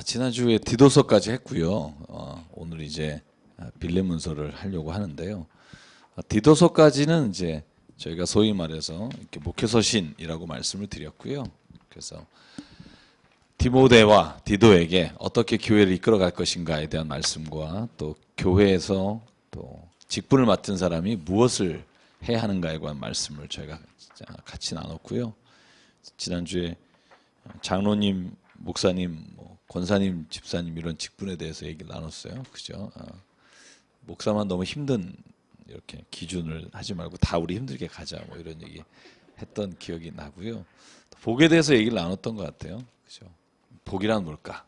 지난주에 디도서까지 했고요. 오늘 이제 빌레몬서를 하려고 하는데요. 디도서까지는 이제 저희가 소위 말해서 이렇게 목회서신이라고 말씀을 드렸고요. 그래서 디모데와 디도에게 어떻게 교회를 이끌어갈 것인가에 대한 말씀과 또 교회에서 또 직분을 맡은 사람이 무엇을 해야 하는가에 관한 말씀을 저희가 같이 나눴고요. 지난주에 장로님, 목사님, 권사님, 집사님 이런 직분에 대해서 얘기를 나눴어요. 그죠? 목사만 너무 힘든 이렇게 기준을 하지 말고 다 우리 힘들게 가자 뭐 이런 얘기 했던 기억이 나고요. 복에 대해서 얘기를 나눴던 것 같아요. 그죠? 복이란 뭘까?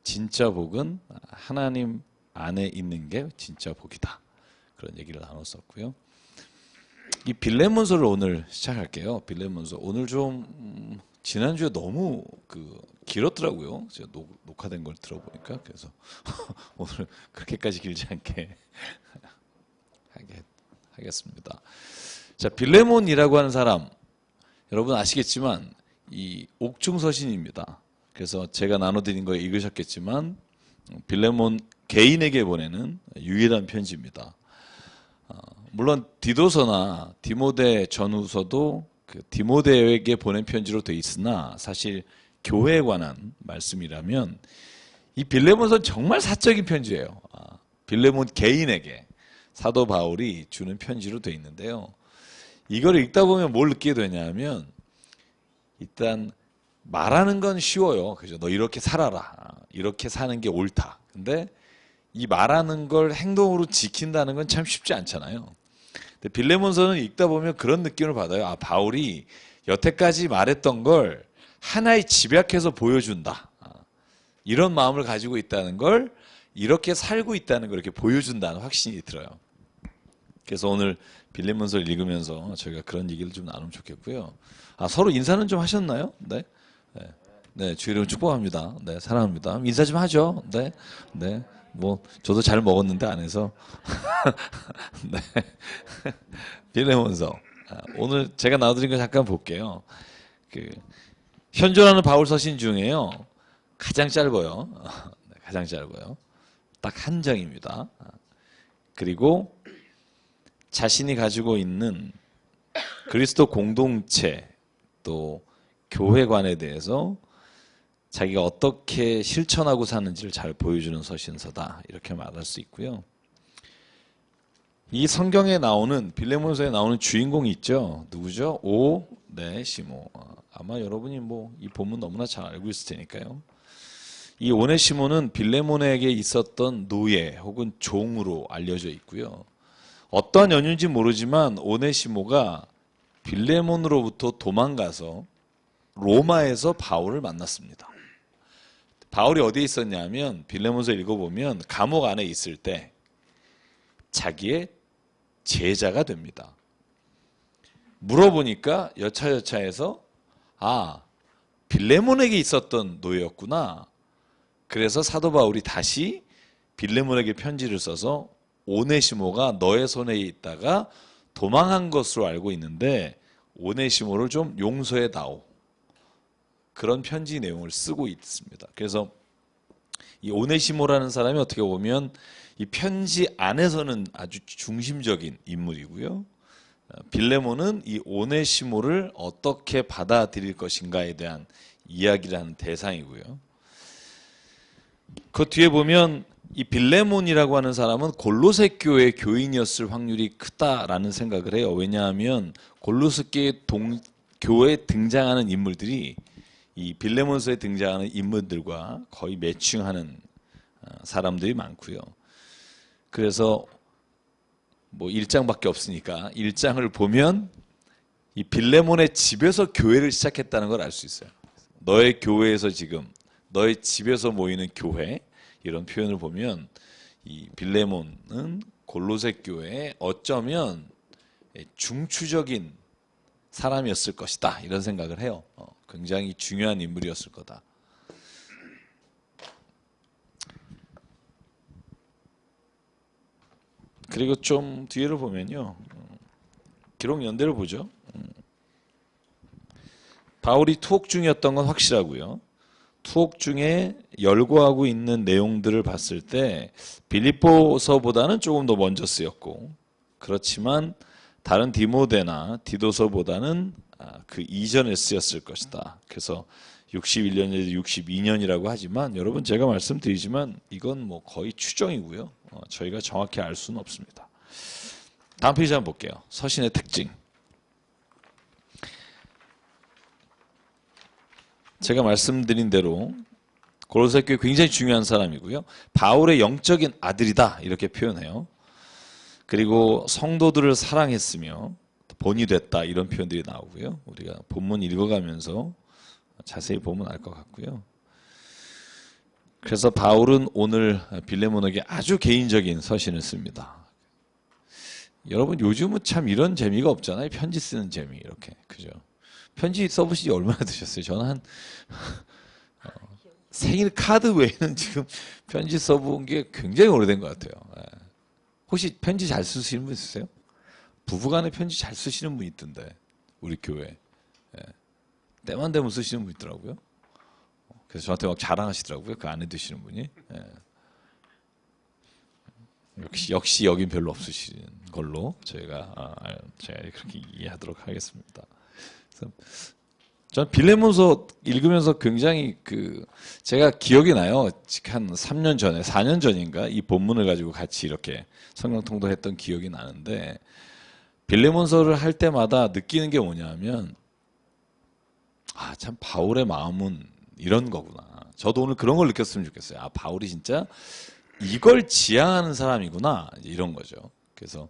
진짜 복은 하나님 안에 있는 게 진짜 복이다. 그런 얘기를 나눴었고요. 이 빌레몬서를 오늘 시작할게요. 빌레몬서 오늘 좀 지난주에 너무 길었더라고요. 제가 녹화된 걸 들어보니까 그래서 오늘 그렇게까지 길지 않게 하겠습니다. 자, 빌레몬이라고 하는 사람 여러분 아시겠지만 이 옥중서신입니다. 그래서 제가 나눠드린 거 읽으셨겠지만 빌레몬 개인에게 보내는 유일한 편지입니다. 물론 디도서나 디모데 전후서도 디모데에게 보낸 편지로 돼 있으나 사실 교회에 관한 말씀이라면 이 빌레몬서는 정말 사적인 편지예요. 빌레몬 개인에게 사도 바울이 주는 편지로 돼 있는데요. 이걸 읽다 보면 뭘 느끼게 되냐면 일단 말하는 건 쉬워요. 그죠? 너 이렇게 살아라. 이렇게 사는 게 옳다. 근데 이 말하는 걸 행동으로 지킨다는 건 참 쉽지 않잖아요. 근데 빌레몬서는 읽다 보면 그런 느낌을 받아요. 바울이 여태까지 말했던 걸 하나의 집약해서 보여준다. 이런 마음을 가지고 있다는 걸 이렇게 살고 있다는 걸 이렇게 보여준다는 확신이 들어요. 그래서 오늘 빌레몬서를 읽으면서 저희가 그런 얘기를 좀 나누면 좋겠고요. 서로 인사는 좀 하셨나요? 네. 네, 주의 이름 축복합니다. 네, 사랑합니다. 인사 좀 하죠. 네. 네. 저도 잘 먹었는데 안 해서. 네. 빌레몬서. 오늘 제가 나눠드린 거 잠깐 볼게요. 현존하는 바울 서신 중에요. 가장 짧아요. 가장 짧아요. 딱 한 장입니다. 그리고 자신이 가지고 있는 그리스도 공동체 또 교회관에 대해서 자기가 어떻게 실천하고 사는지를 잘 보여주는 서신서다 이렇게 말할 수 있고요. 이 성경에 나오는 빌레몬서에 나오는 주인공이 있죠. 누구죠? 오네시모. 아마 여러분이 이 본문 너무나 잘 알고 있을 테니까요. 이 오네시모는 빌레몬에게 있었던 노예 혹은 종으로 알려져 있고요. 어떠한 연유인지 모르지만 오네시모가 빌레몬으로부터 도망가서 로마에서 바울을 만났습니다. 바울이 어디에 있었냐면 빌레몬서 읽어보면 감옥 안에 있을 때 자기의 제자가 됩니다. 물어보니까 여차여차해서 빌레몬에게 있었던 노예였구나. 그래서 사도 바울이 다시 빌레몬에게 편지를 써서 오네시모가 너의 손에 있다가 도망한 것으로 알고 있는데 오네시모를 좀 용서해 다오. 그런 편지 내용을 쓰고 있습니다. 그래서 이 오네시모라는 사람이 어떻게 보면 이 편지 안에서는 아주 중심적인 인물이고요. 빌레몬은 이 오네시모를 어떻게 받아들일 것인가에 대한 이야기를 하는 대상이고요. 그 뒤에 보면 이 빌레몬이라고 하는 사람은 골로새 교회 교인이었을 확률이 크다라는 생각을 해요. 왜냐하면 골로새 교회에 등장하는 인물들이 이 빌레몬서에 등장하는 인물들과 거의 매칭하는 사람들이 많고요. 그래서 1장밖에 없으니까 1장을 보면 이 빌레몬의 집에서 교회를 시작했다는 걸 알 수 있어요. 너의 교회에서 지금 너의 집에서 모이는 교회 이런 표현을 보면 이 빌레몬은 골로새 교회에 어쩌면 중추적인 사람이었을 것이다 이런 생각을 해요. 굉장히 중요한 인물이었을 거다. 그리고 좀 뒤를 보면요. 기록 연대를 보죠. 바울이 투옥 중이었던 건 확실하고요. 투옥 중에 열거하고 있는 내용들을 봤을 때 빌립보서보다는 조금 더 먼저 쓰였고, 그렇지만 다른 디모데나 디도서보다는 그 이전에 쓰였을 것이다. 그래서 61년에서 62년이라고 하지만 여러분 제가 말씀드리지만 이건 뭐 거의 추정이고요. 저희가 정확히 알 수는 없습니다. 다음 페이지 한번 볼게요. 서신의 특징. 제가 말씀드린 대로 고로새 교회 굉장히 중요한 사람이고요. 바울의 영적인 아들이다 이렇게 표현해요. 그리고 성도들을 사랑했으며 본이 됐다 이런 표현들이 나오고요. 우리가 본문 읽어가면서 자세히 보면 알 것 같고요. 그래서 바울은 오늘 빌레몬에게 아주 개인적인 서신을 씁니다. 여러분 요즘은 참 이런 재미가 없잖아요. 편지 쓰는 재미 이렇게 그죠? 편지 써보신 지 얼마나 되셨어요? 저는 한 생일 카드 외에는 지금 편지 써본 게 굉장히 오래된 것 같아요. 혹시 편지 잘 쓰시는 분 있으세요? 부부간에 편지 잘 쓰시는 분 있던데 우리 교회 때만 되면 쓰시는 분 있더라고요. 그래서 저한테 막 자랑하시더라고요. 그 아내 되시는 분이. 역시 여긴 별로 없으신 걸로 제가 그렇게 이해하도록 하겠습니다. 전 빌레몬서 읽으면서 굉장히 제가 기억이 나요. 한 3년 전에 4년 전인가 이 본문을 가지고 같이 이렇게 성경 통독했던 기억이 나는데 빌레몬서를 할 때마다 느끼는 게 뭐냐면 참 바울의 마음은 이런 거구나. 저도 오늘 그런 걸 느꼈으면 좋겠어요. 바울이 진짜 이걸 지향하는 사람이구나 이런 거죠. 그래서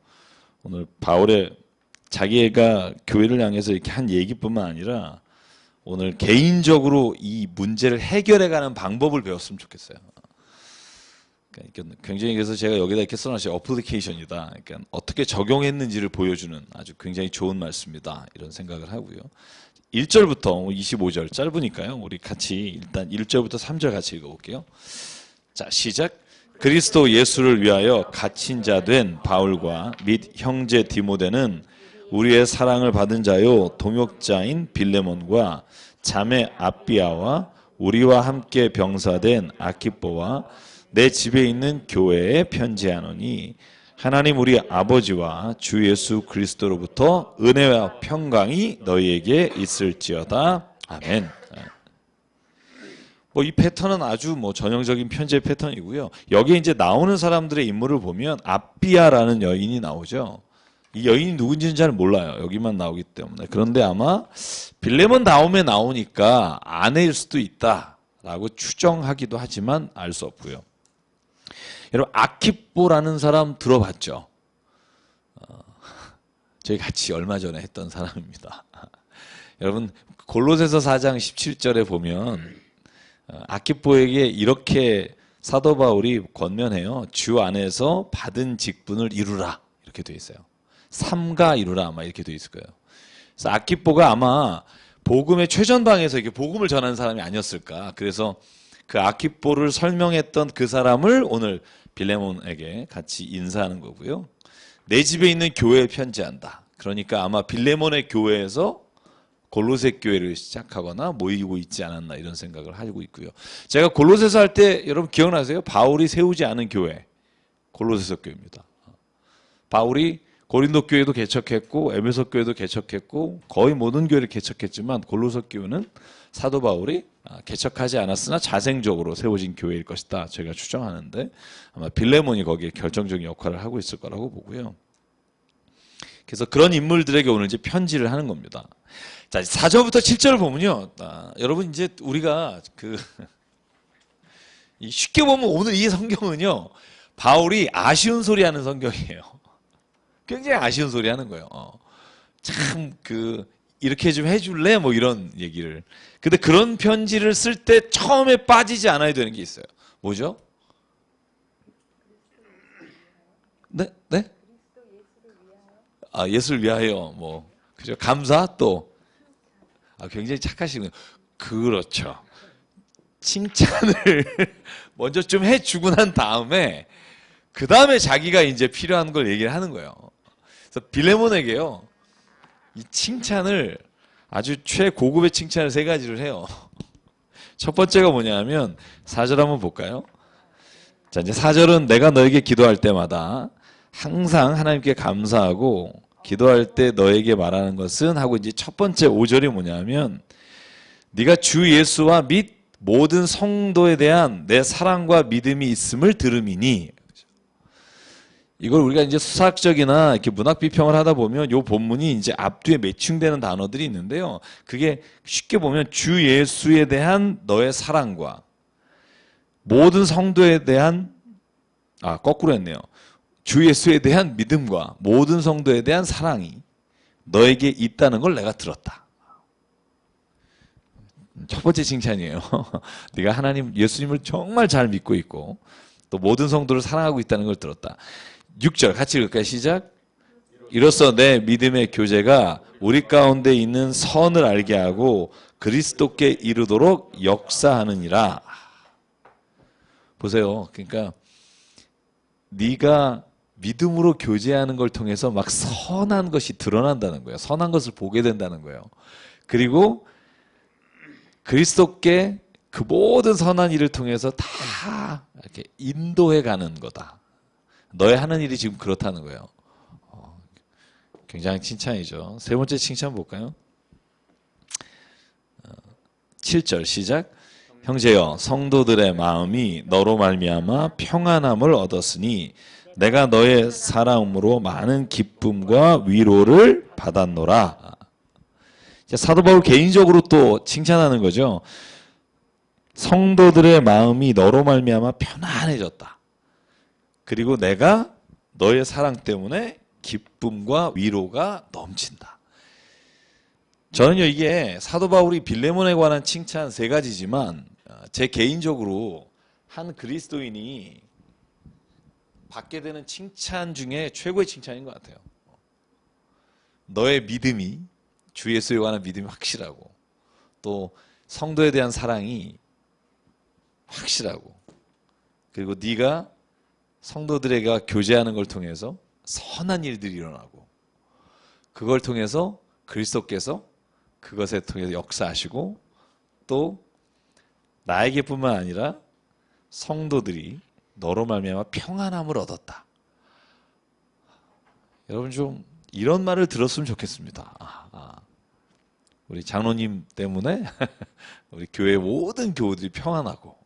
오늘 바울의 자기가 교회를 향해서 이렇게 한 얘기뿐만 아니라 오늘 개인적으로 이 문제를 해결해가는 방법을 배웠으면 좋겠어요. 그러니까 굉장히 그래서 제가 여기다 이렇게 써놨어요. 어플리케이션이다. 그러니까 어떻게 적용했는지를 보여주는 아주 굉장히 좋은 말씀이다. 이런 생각을 하고요. 1절부터 25절 짧으니까요. 우리 같이 일단 1절부터 3절 같이 읽어볼게요. 자, 시작. 그리스도 예수를 위하여 갇힌 자 된 바울과 및 형제 디모데는 우리의 사랑을 받은 자요 동역자인 빌레몬과 자매 아비아와 우리와 함께 병사된 아키뽀와 내 집에 있는 교회에 편지하노니 하나님 우리 아버지와 주 예수 그리스도로부터 은혜와 평강이 너희에게 있을지어다. 아멘. 이 패턴은 아주 전형적인 편지의 패턴이고요. 여기에 이제 나오는 사람들의 인물을 보면 아비아라는 여인이 나오죠. 이 여인이 누군지는 잘 몰라요. 여기만 나오기 때문에. 그런데 아마 빌레몬 다음에 나오니까 아내일 수도 있다라고 추정하기도 하지만 알 수 없고요. 여러분 아키뽀라는 사람 들어봤죠? 저희 같이 얼마 전에 했던 사람입니다. 여러분 골로새서 4장 17절에 보면 아키뽀에게 이렇게 사도 바울이 권면해요. 주 안에서 받은 직분을 이루라 이렇게 돼 있어요. 삼가 이루라 아마 이렇게 돼 있을 거예요. 그래서 아키뽀가 아마 복음의 최전방에서 이렇게 복음을 전하는 사람이 아니었을까. 그래서 그 아키뽀를 설명했던 그 사람을 오늘 빌레몬에게 같이 인사하는 거고요. 내 집에 있는 교회에 편지한다. 그러니까 아마 빌레몬의 교회에서 골로새 교회를 시작하거나 모이고 있지 않았나 이런 생각을 하고 있고요. 제가 골로새서 할 때 여러분 기억나세요? 바울이 세우지 않은 교회 골로새서 교회입니다. 바울이 고린도 교회도 개척했고 에베소 교회도 개척했고 거의 모든 교회를 개척했지만 골로새 교회는 사도 바울이 개척하지 않았으나 자생적으로 세워진 교회일 것이다. 제가 추정하는데 아마 빌레몬이 거기에 결정적인 역할을 하고 있을 거라고 보고요. 그래서 그런 인물들에게 오늘 이제 편지를 하는 겁니다. 자, 4절부터 7절을 보면요. 여러분 이제 우리가 쉽게 보면 오늘 이 성경은요. 바울이 아쉬운 소리 하는 성경이에요. 굉장히 아쉬운 소리 하는 거예요. 참 이렇게 좀 해줄래? 이런 얘기를. 근데 그런 편지를 쓸 때 처음에 빠지지 않아야 되는 게 있어요. 뭐죠? 네? 네? 예수를 위하여 그죠? 감사 또 굉장히 착하시네요. 그렇죠. 칭찬을 먼저 좀 해주고 난 다음에 그 다음에 자기가 이제 필요한 걸 얘기를 하는 거예요. 그래서 빌레몬에게요. 이 칭찬을 아주 최고급의 칭찬을 3가지를 해요. 첫 번째가 뭐냐면 4절 한번 볼까요? 자, 이제 4절은 내가 너에게 기도할 때마다 항상 하나님께 감사하고 기도할 때 너에게 말하는 것은 하고 이제 첫 번째 5절이 뭐냐면 네가 주 예수와 및 모든 성도에 대한 내 사랑과 믿음이 있음을 들음이니. 이걸 우리가 이제 수사학적이나 이렇게 문학 비평을 하다 보면 요 본문이 이제 앞뒤에 매칭되는 단어들이 있는데요. 그게 쉽게 보면 주 예수에 대한 너의 사랑과 모든 성도에 대한 거꾸로 했네요. 주 예수에 대한 믿음과 모든 성도에 대한 사랑이 너에게 있다는 걸 내가 들었다. 첫 번째 칭찬이에요. 네가 하나님 예수님을 정말 잘 믿고 있고 또 모든 성도를 사랑하고 있다는 걸 들었다. 6절 같이 읽을까요? 시작. 이로써 내 믿음의 교제가 우리 가운데 있는 선을 알게 하고 그리스도께 이르도록 역사하느니라. 보세요. 그러니까 네가 믿음으로 교제하는 걸 통해서 막 선한 것이 드러난다는 거예요. 선한 것을 보게 된다는 거예요. 그리고 그리스도께 그 모든 선한 일을 통해서 다 이렇게 인도해 가는 거다. 너의 하는 일이 지금 그렇다는 거예요. 굉장히 칭찬이죠. 세 번째 칭찬 볼까요? 7절 시작. 형제여 성도들의 마음이 너로 말미암아 평안함을 얻었으니 내가 너의 사랑으로 많은 기쁨과 위로를 받았노라. 사도 바울 개인적으로 또 칭찬하는 거죠. 성도들의 마음이 너로 말미암아 편안해졌다. 그리고 내가 너의 사랑 때문에 기쁨과 위로가 넘친다. 저는요 이게 사도 바울이 빌레몬에 관한 칭찬 3가지지만 제 개인적으로 한 그리스도인이 받게 되는 칭찬 중에 최고의 칭찬인 것 같아요. 너의 믿음이 주 예수에 관한 믿음이 확실하고 또 성도에 대한 사랑이 확실하고 그리고 네가 성도들에게 교제하는 걸 통해서 선한 일들이 일어나고 그걸 통해서 그리스도께서 그것에 통해서 역사하시고 또 나에게뿐만 아니라 성도들이 너로 말미암아 평안함을 얻었다. 여러분 좀 이런 말을 들었으면 좋겠습니다. 우리 장로님 때문에 우리 교회 모든 교우들이 평안하고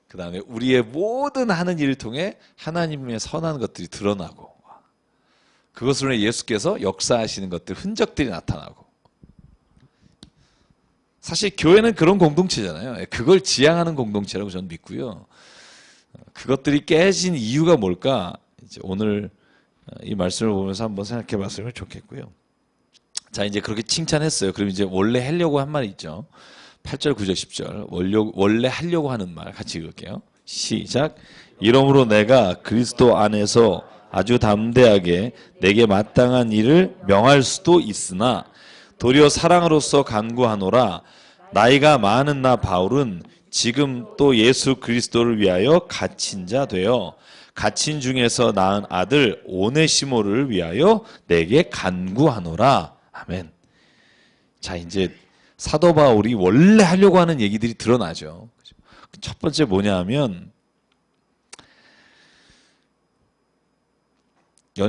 그 다음에 우리의 모든 하는 일을 통해 하나님의 선한 것들이 드러나고 그것으로 예수께서 역사하시는 것들 흔적들이 나타나고 사실 교회는 그런 공동체잖아요. 그걸 지향하는 공동체라고 저는 믿고요. 그것들이 깨진 이유가 뭘까? 이제 오늘 이 말씀을 보면서 한번 생각해 봤으면 좋겠고요. 자, 이제 그렇게 칭찬했어요. 그럼 이제 원래 하려고 한 말이 있죠. 8절, 9절, 10절. 원래 하려고 하는 말 같이 읽을게요. 시작. 이러므로 내가 그리스도 안에서 아주 담대하게 내게 마땅한 일을 명할 수도 있으나 도리어 사랑으로서 간구하노라. 나이가 많은 나 바울은 지금 또 예수 그리스도를 위하여 갇힌 자 되어 갇힌 중에서 낳은 아들 오네시모를 위하여 내게 간구하노라. 아멘. 자, 이제 사도 바울이 원래 하려고 하는 얘기들이 드러나죠. 첫 번째 뭐냐 하면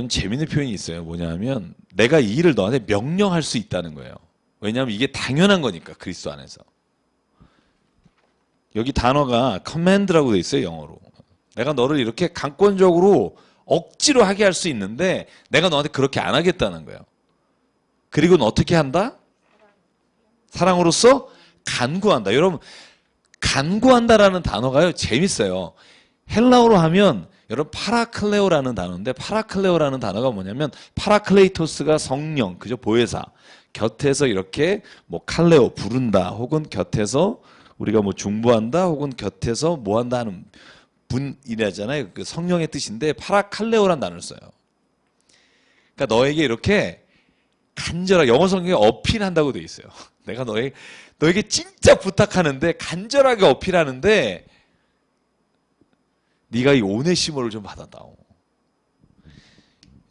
재밌는 표현이 있어요. 뭐냐 하면 내가 이 일을 너한테 명령할 수 있다는 거예요. 왜냐하면 이게 당연한 거니까 그리스도 안에서. 여기 단어가 command라고 돼 있어요. 영어로. 내가 너를 이렇게 강권적으로 억지로 하게 할 수 있는데 내가 너한테 그렇게 안 하겠다는 거예요. 그리고는 어떻게 한다? 사랑으로서 간구한다. 여러분 간구한다라는 단어가요 재밌어요. 헬라어로 하면 여러분 파라클레오라는 단어인데 파라클레오라는 단어가 뭐냐면 파라클레이토스가 성령 그죠 보혜사 곁에서 이렇게 뭐 칼레오 부른다 혹은 곁에서 우리가 뭐 중보한다 혹은 곁에서 뭐 한다 하는 분이라잖아요. 그 성령의 뜻인데 파라칼레오라는 단어를 써요. 그러니까 너에게 이렇게 간절하게 영어 성경에 어필한다고 돼 있어요. 내가 너에게 진짜 부탁하는데 간절하게 어필하는데 네가 이 오네시모를 좀 받아다오.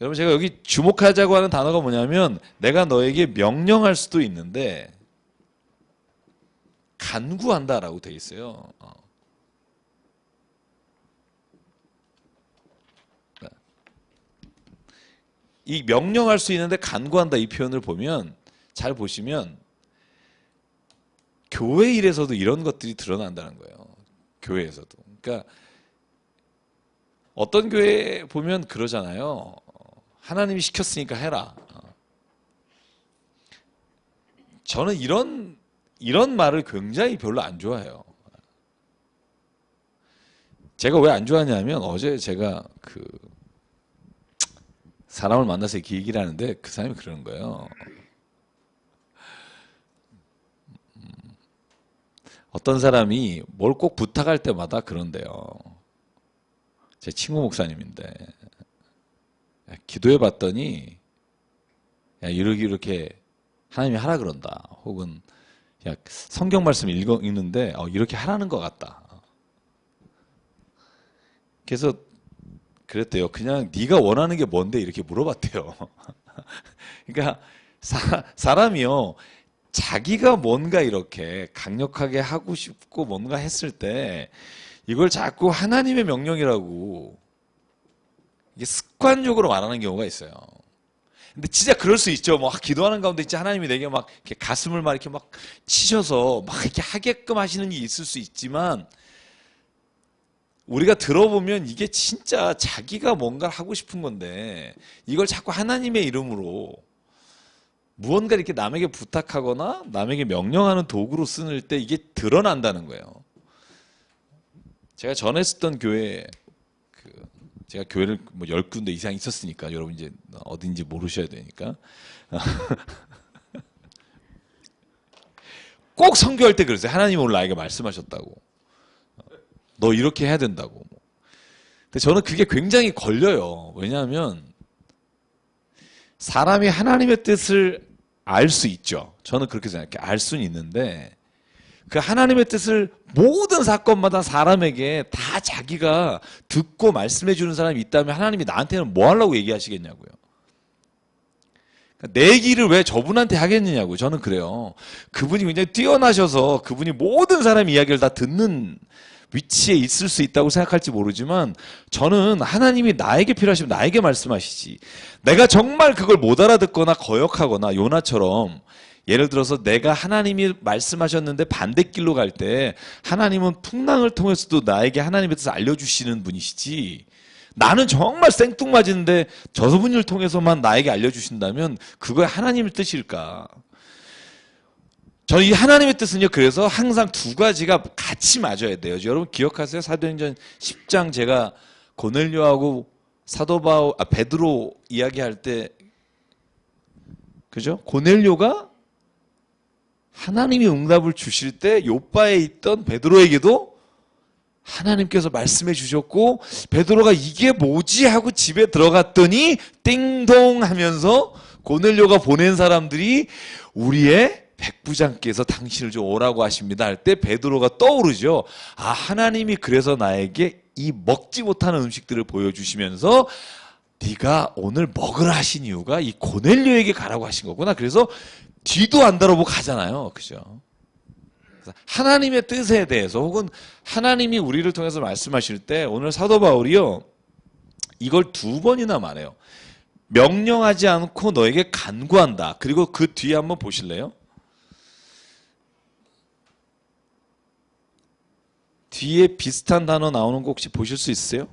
여러분 제가 여기 주목하자고 하는 단어가 뭐냐면 내가 너에게 명령할 수도 있는데 간구한다라고 되어 있어요. 이 명령할 수 있는데 간구한다 이 표현을 보면 잘 보시면 교회 일에서도 이런 것들이 드러난다는 거예요. 교회에서도. 그러니까 어떤 교회 보면 그러잖아요. 하나님이 시켰으니까 해라. 저는 이런 말을 굉장히 별로 안 좋아해요. 제가 왜 안 좋아하냐면 어제 제가 사람을 만나서 이렇게 얘기를 하는데 그 사람이 그러는 거예요. 어떤 사람이 뭘 꼭 부탁할 때마다 그런데요. 제 친구 목사님인데 기도해 봤더니 야, 이렇게 하나님이 하라 그런다. 혹은 야, 성경 말씀 읽는데 이렇게 하라는 것 같다. 그래서 그랬대요. 그냥 네가 원하는 게 뭔데 이렇게 물어봤대요. 그러니까 사람이요. 자기가 뭔가 이렇게 강력하게 하고 싶고 뭔가 했을 때 이걸 자꾸 하나님의 명령이라고 이게 습관적으로 말하는 경우가 있어요. 근데 진짜 그럴 수 있죠. 뭐 기도하는 가운데 진짜 하나님이 내게 막 이렇게 가슴을 막 이렇게 막 치셔서 막 이렇게 하게끔 하시는 게 있을 수 있지만 우리가 들어보면 이게 진짜 자기가 뭔가를 하고 싶은 건데 이걸 자꾸 하나님의 이름으로 무언가 이렇게 남에게 부탁하거나 남에게 명령하는 도구로 쓰는 때 이게 드러난다는 거예요. 제가 전에 쓰던 교회 제가 교회를 뭐 10군데 이상 있었으니까 여러분 이제 어딘지 모르셔야 되니까 꼭 선교할 때 그랬어요. 하나님 오늘 나에게 말씀하셨다고. 너 이렇게 해야 된다고. 근데 저는 그게 굉장히 걸려요. 왜냐하면 사람이 하나님의 뜻을 알 수 있죠. 저는 그렇게 생각해요. 알 수는 있는데 그 하나님의 뜻을 모든 사건마다 사람에게 다 자기가 듣고 말씀해 주는 사람이 있다면 하나님이 나한테는 뭐 하려고 얘기하시겠냐고요. 내 길을 왜 저분한테 하겠느냐고. 저는 그래요. 그분이 굉장히 뛰어나셔서 그분이 모든 사람 이야기를 다 듣는 위치에 있을 수 있다고 생각할지 모르지만 저는 하나님이 나에게 필요하시면 나에게 말씀하시지. 내가 정말 그걸 못 알아듣거나 거역하거나 요나처럼 예를 들어서 내가 하나님이 말씀하셨는데 반대길로 갈 때 하나님은 풍랑을 통해서도 나에게 하나님의 뜻을 알려주시는 분이시지 나는 정말 생뚱맞은데 저분을 통해서만 나에게 알려주신다면 그거야 하나님의 뜻일까? 저는 이 하나님의 뜻은요. 그래서 항상 두 가지가 같이 맞아야 돼요. 여러분 기억하세요? 사도행전 10장 제가 고넬료하고 베드로 이야기할 때 그죠? 고넬료가 하나님이 응답을 주실 때 요바에 있던 베드로에게도 하나님께서 말씀해 주셨고 베드로가 이게 뭐지 하고 집에 들어갔더니 띵동 하면서 고넬료가 보낸 사람들이 우리의 백부장께서 당신을 좀 오라고 하십니다 할 때 베드로가 떠오르죠. 아 하나님이 그래서 나에게 이 먹지 못하는 음식들을 보여주시면서 네가 오늘 먹으라 하신 이유가 이 고넬료에게 가라고 하신 거구나. 그래서 뒤도 안 돌아보고 가잖아요. 그죠? 하나님의 뜻에 대해서 혹은 하나님이 우리를 통해서 말씀하실 때 오늘 사도 바울이요. 이걸 2번이나 말해요. 명령하지 않고 너에게 간구한다. 그리고 그 뒤에 한번 보실래요? 뒤에 비슷한 단어 나오는 거 혹시 보실 수 있으세요?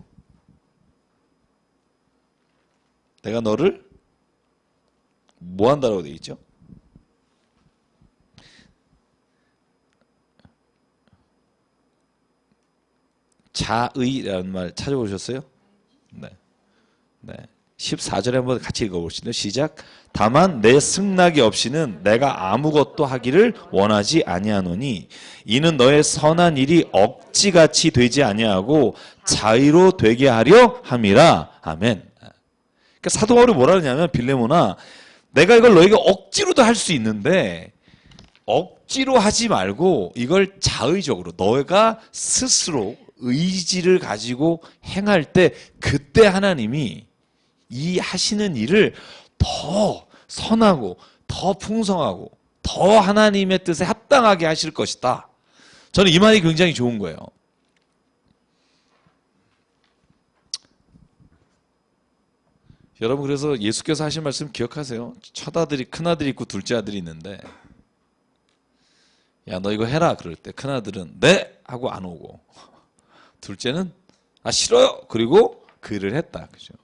내가 너를 뭐 한다라고 되어 있죠? 자의라는 말 찾아보셨어요? 네. 네. 14절에 한번 같이 읽어보시죠. 시작. 다만 내 승낙이 없이는 내가 아무것도 하기를 원하지 아니하노니 이는 너의 선한 일이 억지같이 되지 아니하고 자의로 되게 하려 함이라. 아멘. 그러니까 사도 바울이 뭐라 그러냐면 빌레몬아 내가 이걸 너에게 억지로도 할 수 있는데 억지로 하지 말고 이걸 자의적으로 너가 스스로 의지를 가지고 행할 때 그때 하나님이 이 하시는 일을 더 선하고 더 풍성하고 더 하나님의 뜻에 합당하게 하실 것이다 저는 이 말이 굉장히 좋은 거예요. 여러분, 그래서 예수께서 하신 말씀 기억하세요. 첫아들이, 큰아들이 있고 둘째 아들이 있는데, 야, 너 이거 해라 그럴 때 큰아들은 네 하고 안 오고, 둘째는 아 싫어요 그리고 그 일을 했다. 그죠?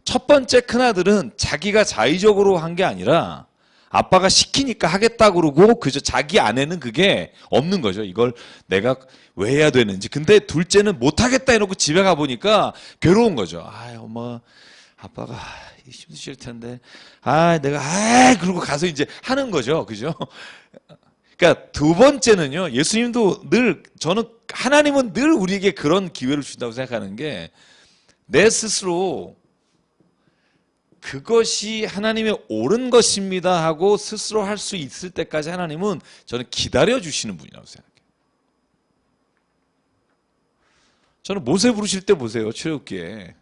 첫 번째 큰아들은 자기가 자의적으로 한 게 아니라 아빠가 시키니까 하겠다 그러고, 그저 자기 안에는 그게 없는 거죠. 이걸 내가 왜 해야 되는지. 근데 둘째는 못 하겠다 해놓고 집에 가 보니까 괴로운 거죠. 아, 엄마, 아빠가 힘드실 텐데, 내가 그러고 가서 이제 하는 거죠. 그죠? 그러니까 두 번째는요, 예수님도 늘, 저는 하나님은 늘 우리에게 그런 기회를 준다고 생각하는 게, 내 스스로 그것이 하나님의 옳은 것입니다 하고 스스로 할 수 있을 때까지 하나님은 저는 기다려 주시는 분이라고 생각해요. 저는 모세 부르실 때 보세요. 출애굽기에.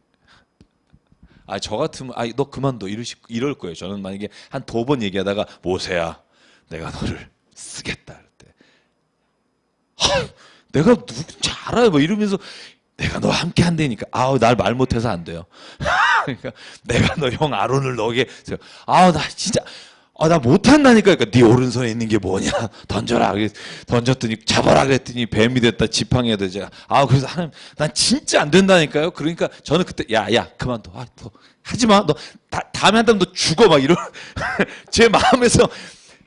저 같으면 너 그만둬 이럴 거예요. 저는 만약에 한 2번 얘기하다가 모세야 내가 너를 쓰겠다 할 때, 내가 누군지 알아요 뭐 이러면서, 내가 너와 함께 한다니까. 날 말 못해서 안 돼요. 그러니까 내가 너 형 아론을 너에게, 나 진짜 나 못한다니까. 그러니까 네 오른손에 있는 게 뭐냐, 던져라. 던졌더니 잡아라 그랬더니 뱀이 됐다, 지팡이가 되자. 그래서 하나님 난 진짜 안 된다니까요. 그러니까 저는 그때 야 그만둬. 너 하지마. 너 다음에 한다면 너 죽어 막 이런 제 마음에서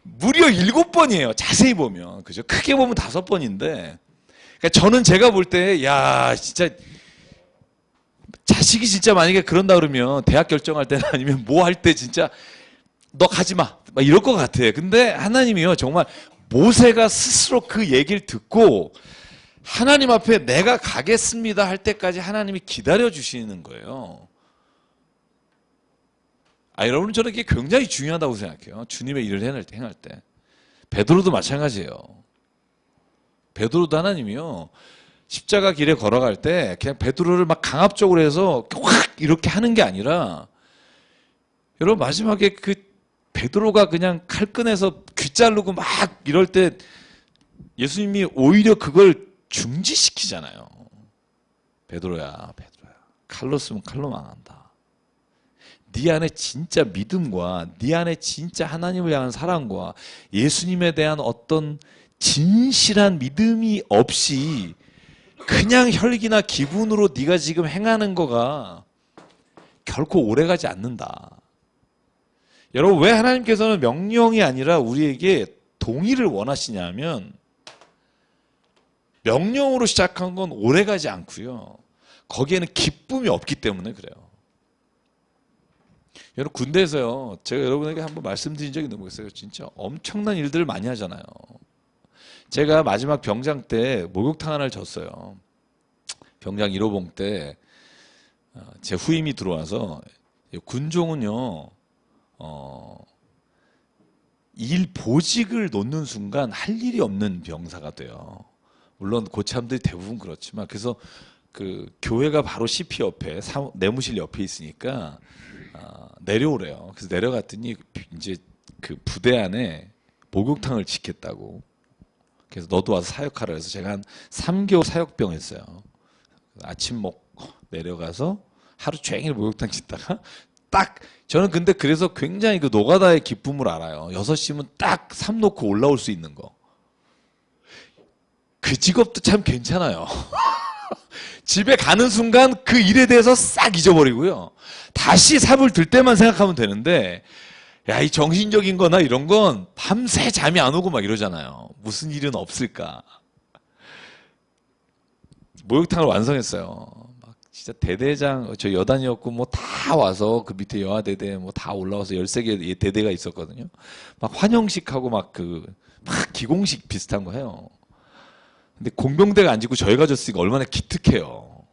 무려 7번이에요. 자세히 보면. 그죠? 크게 보면 5번인데. 그러니까 저는 제가 볼 때, 진짜, 자식이 진짜 만약에 그런다 그러면 대학 결정할 때나 아니면 뭐 할 때 진짜, 너 가지 마. 막 이럴 것 같아. 근데 하나님이요, 정말 모세가 스스로 그 얘기를 듣고 하나님 앞에 내가 가겠습니다 할 때까지 하나님이 기다려 주시는 거예요. 여러분, 저는 이게 굉장히 중요하다고 생각해요. 주님의 일을 행할 때. 베드로도 마찬가지예요. 베드로도 하나님이요, 십자가 길에 걸어갈 때 그냥 베드로를 막 강압적으로 해서 확 이렇게 하는 게 아니라, 여러분 마지막에 그 베드로가 그냥 칼 꺼내서 귀 자르고 막 이럴 때 예수님이 오히려 그걸 중지시키잖아요. 베드로야 칼로 쓰면 칼로 망한다. 네 안에 진짜 믿음과 네 안에 진짜 하나님을 향한 사랑과 예수님에 대한 어떤 진실한 믿음이 없이 그냥 혈기나 기분으로 네가 지금 행하는 거가 결코 오래가지 않는다. 여러분, 왜 하나님께서는 명령이 아니라 우리에게 동의를 원하시냐면, 명령으로 시작한 건 오래가지 않고요, 거기에는 기쁨이 없기 때문에 그래요. 여러분, 군대에서요, 제가 여러분에게 한번 말씀드린 적이 있는 거겠어요. 진짜 엄청난 일들을 많이 하잖아요. 제가 마지막 병장 때 목욕탕 하나를 졌어요. 병장 1호봉 때 제 후임이 들어와서, 군종은요, 일 보직을 놓는 순간 할 일이 없는 병사가 돼요. 물론 고참들이 대부분 그렇지만, 그래서 그 교회가 바로 CP 옆에, 내무실 옆에 있으니까 내려오래요. 그래서 내려갔더니 이제 그 부대 안에 목욕탕을 짓겠다고. 그래서 너도 와서 사역하라 해서 제가 한 3개월 사역병 했어요. 아침 먹고 내려가서 하루 종일 목욕탕 짓다가 딱, 저는 근데 그래서 굉장히 그 노가다의 기쁨을 알아요. 6시면 딱 삶 놓고 올라올 수 있는 거. 그 직업도 참 괜찮아요. 집에 가는 순간 그 일에 대해서 싹 잊어버리고요, 다시 삽을 들 때만 생각하면 되는데, 이 정신적인 거나 이런 건 밤새 잠이 안 오고 막 이러잖아요. 무슨 일은 없을까. 목욕탕을 완성했어요. 막 진짜 대대장, 저 여단이었고 뭐 다 와서 그 밑에 여하대대 뭐 다 올라와서 13개 대대가 있었거든요. 막 환영식하고 막 기공식 비슷한 거 해요. 근데 공병대가 안 짓고 저희가 졌으니까 얼마나 기특해요.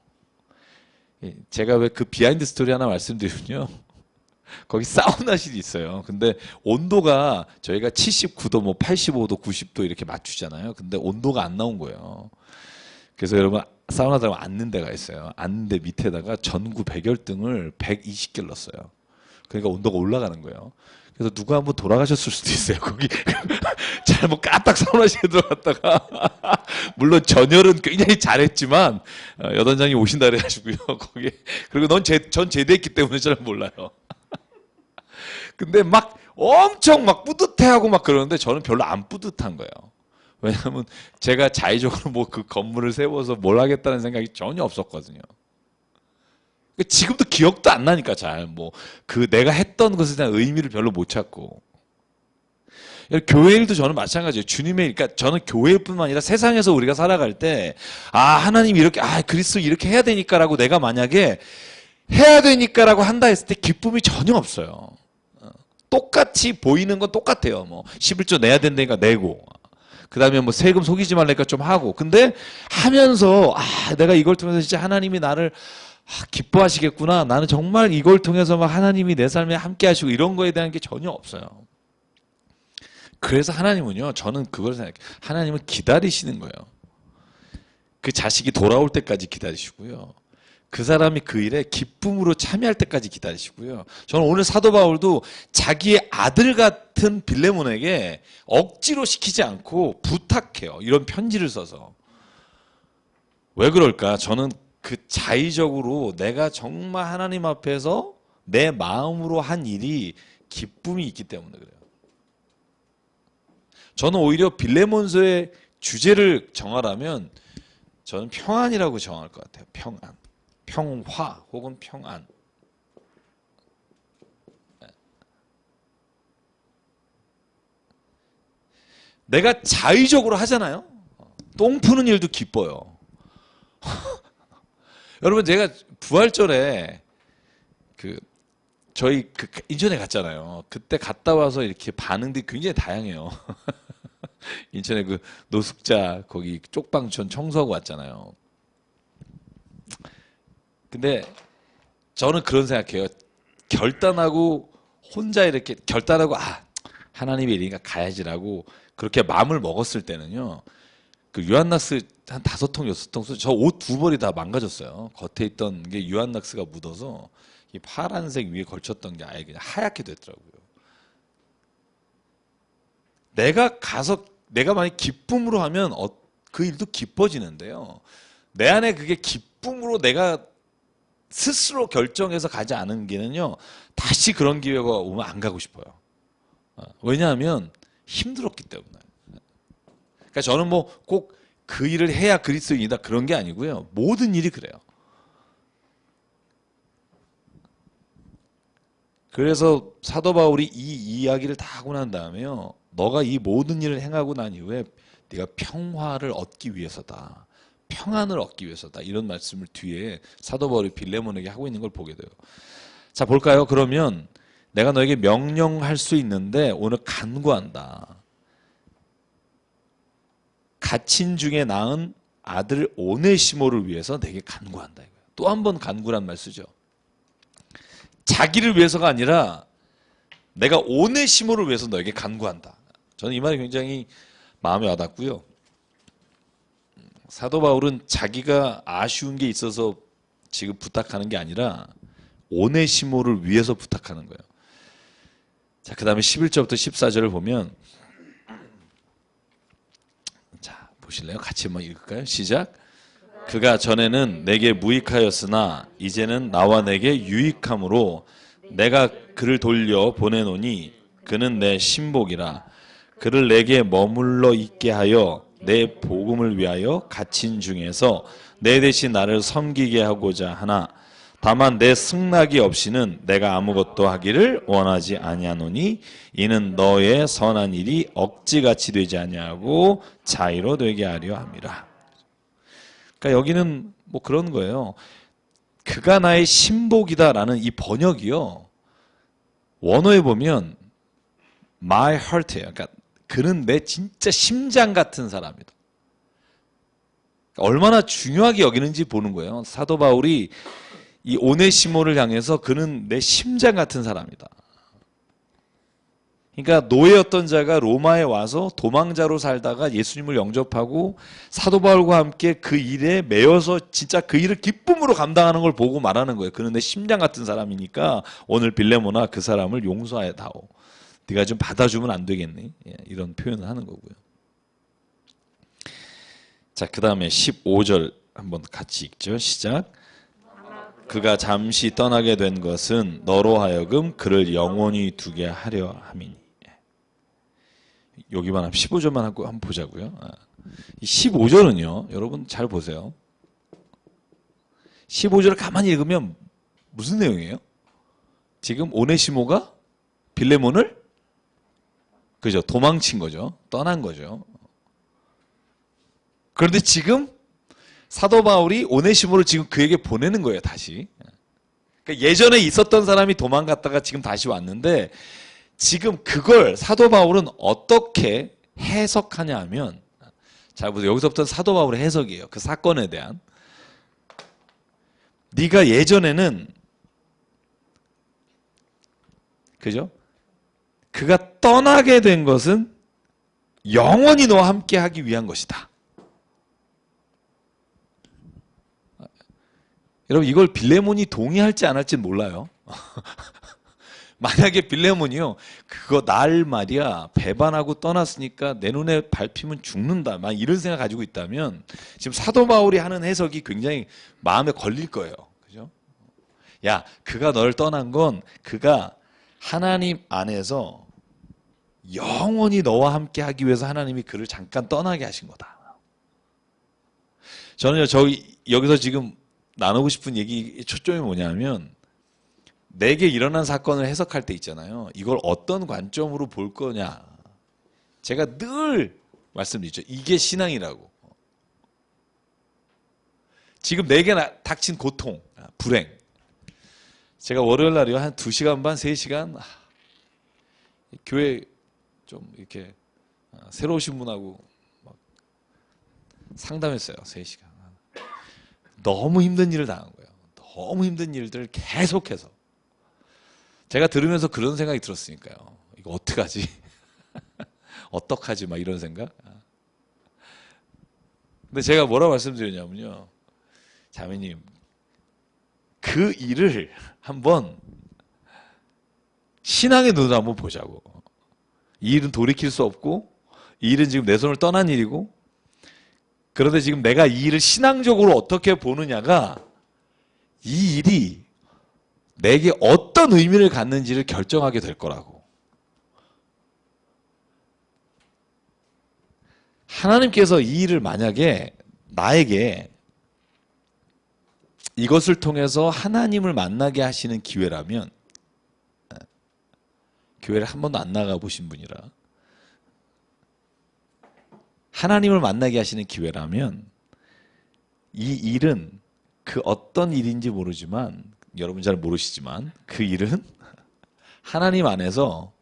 제가 왜 그 비하인드 스토리 하나 말씀드리면요, 거기 사우나실이 있어요. 근데 온도가 저희가 79도, 뭐 85도, 90도 이렇게 맞추잖아요. 근데 온도가 안 나온 거예요. 그래서 여러분, 사우나 들어가면 앉는 데가 있어요. 앉는 데 밑에다가 전구 백열등을 120개를 넣었어요. 그러니까 온도가 올라가는 거예요. 그래서 누가 한번 돌아가셨을 수도 있어요. 거기 잘못 까딱 사우나실에 들어갔다가 물론 전열은 굉장히 잘했지만 여단장이 오신다 그래가지고요. 거기 그리고 전 제대했기 때문에 잘 몰라요. 근데 막 엄청 막 뿌듯해하고 막 그러는데 저는 별로 안 뿌듯한 거예요. 왜냐하면 제가 자의적으로 뭐 그 건물을 세워서 뭘 하겠다는 생각이 전혀 없었거든요. 지금도 기억도 안 나니까 잘 뭐 그 내가 했던 것에 대한 의미를 별로 못 찾고. 교회 일도 저는 마찬가지예요. 주님의 그러니까 저는 교회뿐만 아니라 세상에서 우리가 살아갈 때 하나님이 이렇게 그리스도 이렇게 해야 되니까라고 내가 만약에 해야 되니까라고 한다 했을 때 기쁨이 전혀 없어요. 똑같이 보이는 건 똑같아요. 뭐 11조 내야 된다니까 내고 그 다음에 뭐 세금 속이지 말라니까 좀 하고 근데 하면서 내가 이걸 통해서 진짜 하나님이 나를 기뻐하시겠구나. 나는 정말 이걸 통해서 막 하나님이 내 삶에 함께 하시고 이런 거에 대한 게 전혀 없어요. 그래서 하나님은요, 저는 그걸 생각해요. 하나님은 기다리시는 거예요. 그 자식이 돌아올 때까지 기다리시고요. 그 사람이 그 일에 기쁨으로 참여할 때까지 기다리시고요. 저는 오늘 사도 바울도 자기의 아들 같은 빌레몬에게 억지로 시키지 않고 부탁해요. 이런 편지를 써서. 왜 그럴까? 저는 그 자의적으로 내가 정말 하나님 앞에서 내 마음으로 한 일이 기쁨이 있기 때문에 그래요. 저는 오히려 빌레몬서의 주제를 정하라면 저는 평안이라고 정할 것 같아요. 평안. 평화 혹은 평안. 내가 자의적으로 하잖아요. 똥 푸는 일도 기뻐요. 여러분 제가 부활절에 저희 인천에 갔잖아요. 그때 갔다 와서 이렇게 반응들이 굉장히 다양해요. 인천에 그 노숙자 거기 쪽방촌 청소하고 왔잖아요. 근데 저는 그런 생각해요. 결단하고 혼자 이렇게 결단하고 하나님의 일이니까 가야지라고 그렇게 마음을 먹었을 때는요. 그 유한낙스 한 5통 6통 저 옷 2벌이 다 망가졌어요. 겉에 있던 게 유한낙스가 묻어서 이 파란색 위에 걸쳤던 게 아예 그냥 하얗게 됐더라고요. 내가 만약 기쁨으로 하면 그 일도 기뻐지는데요. 내 안에 그게 기쁨으로 내가 스스로 결정해서 가지 않은 게는요. 다시 그런 기회가 오면 안 가고 싶어요. 왜냐하면 힘들었기 때문에. 그러니까 저는 뭐 꼭 그 일을 해야 그리스도인이다 그런 게 아니고요. 모든 일이 그래요. 그래서 사도 바울이 이 이야기를 다 하고 난 다음에요. 너가 이 모든 일을 행하고 난 이후에 네가 평화를 얻기 위해서다. 평안을 얻기 위해서다. 이런 말씀을 뒤에 사도 바울이 빌레몬에게 하고 있는 걸 보게 돼요. 자, 볼까요? 그러면 내가 너에게 명령할 수 있는데 오늘 간구한다. 갇힌 중에 낳은 아들 오네시모를 위해서 내게 간구한다. 또 한 번 간구란 말 쓰죠. 자기를 위해서가 아니라 내가 오네시모를 위해서 너에게 간구한다. 저는 이 말이 굉장히 마음에 와닿고요. 사도 바울은 자기가 아쉬운 게 있어서 지금 부탁하는 게 아니라 오네시모를 위해서 부탁하는 거예요. 자, 그 다음에 11절부터 14절을 보면 자, 보실래요? 같이 한번 읽을까요? 시작. 그가 전에는 내게 무익하였으나 이제는 나와 내게 유익함으로 내가 그를 돌려 보내노니 그는 내 신복이라. 그를 내게 머물러 있게 하여 내 복음을 위하여 갇힌 중에서 내 대신 나를 섬기게 하고자 하나 다만 내 승낙이 없이는 내가 아무것도 하기를 원하지 아니하노니 이는 너의 선한 일이 억지같이 되지 아니하고 자의로 되게 하려 함이라. 그러니까 여기는 뭐 그런 거예요. 그가 나의 신복이다라는 이 번역이요. 원어에 보면 my heart예요. 그러니까 그는 내 진짜 심장 같은 사람이다. 얼마나 중요하게 여기는지 보는 거예요. 사도 바울이 이 오네시모를 향해서 그는 내 심장 같은 사람이다. 그러니까 노예였던 자가 로마에 와서 도망자로 살다가 예수님을 영접하고 사도 바울과 함께 그 일에 매여서 진짜 그 일을 기쁨으로 감당하는 걸 보고 말하는 거예요. 그는 내 심장 같은 사람이니까 오늘 빌레몬아 그 사람을 용서하여 다오. 네가 좀 받아주면 안 되겠니? 이런 표현을 하는 거고요. 자, 그 다음에 15절 한번 같이 읽죠. 시작. 그가 잠시 떠나게 된 것은 너로 하여금 그를 영원히 두게 하려 함이니. 여기만 15절만 하고 한번 보자고요. 이 15절은요. 여러분 잘 보세요. 15절을 가만히 읽으면 무슨 내용이에요? 지금 오네시모가 빌레몬을 그죠? 도망친 거죠. 떠난 거죠. 그런데 지금 사도 바울이 오네시모를 지금 그에게 보내는 거예요, 다시. 그러니까 예전에 있었던 사람이 도망갔다가 지금 다시 왔는데 지금 그걸 사도 바울은 어떻게 해석하냐 하면 잘 보세요. 여기서부터 사도 바울의 해석이에요. 그 사건에 대한. 네가 예전에는 그죠? 그가 떠나게 된 것은 영원히 너와 함께 하기 위한 것이다. 여러분 이걸 빌레몬이 동의할지 안 할지는 몰라요. 만약에 빌레몬이요 그거 날 말이야 배반하고 떠났으니까 내 눈에 밟히면 죽는다 막 이런 생각 가지고 있다면 지금 사도 바울이 하는 해석이 굉장히 마음에 걸릴 거예요. 그죠? 야 그가 널 떠난 건 그가 하나님 안에서 영원히 너와 함께 하기 위해서 하나님이 그를 잠깐 떠나게 하신 거다. 저는요 여기서 지금 나누고 싶은 얘기 초점이 뭐냐면 내게 일어난 사건을 해석할 때 있잖아요. 이걸 어떤 관점으로 볼 거냐. 제가 늘 말씀드리죠. 이게 신앙이라고. 지금 내게 닥친 고통, 불행. 제가 월요일 날이요. 한 2시간 반, 3시간 교회 좀 이렇게 새로 오신 분하고 막 상담했어요. 3시간. 너무 힘든 일을 당한 거예요. 너무 힘든 일들을 계속해서. 제가 들으면서 그런 생각이 들었으니까요. 이거 어떡하지? 어떡하지? 막 이런 생각. 근데 제가 뭐라고 말씀드렸냐면요. 자매님, 그 일을 한번 신앙의 눈으로 한번 보자고. 이 일은 돌이킬 수 없고 이 일은 지금 내 손을 떠난 일이고 그런데 지금 내가 이 일을 신앙적으로 어떻게 보느냐가 이 일이 내게 어떤 의미를 갖는지를 결정하게 될 거라고. 하나님께서 이 일을 만약에 나에게 이것을 통해서 하나님을 만나게 하시는 기회라면 교회를 한 번도 안 나가 보신 분이라 하나님을 만나게 하시는 기회라면 이 일은 그 어떤 일인지 모르지만 여러분 잘 모르시지만 그 일은 하나님 안에서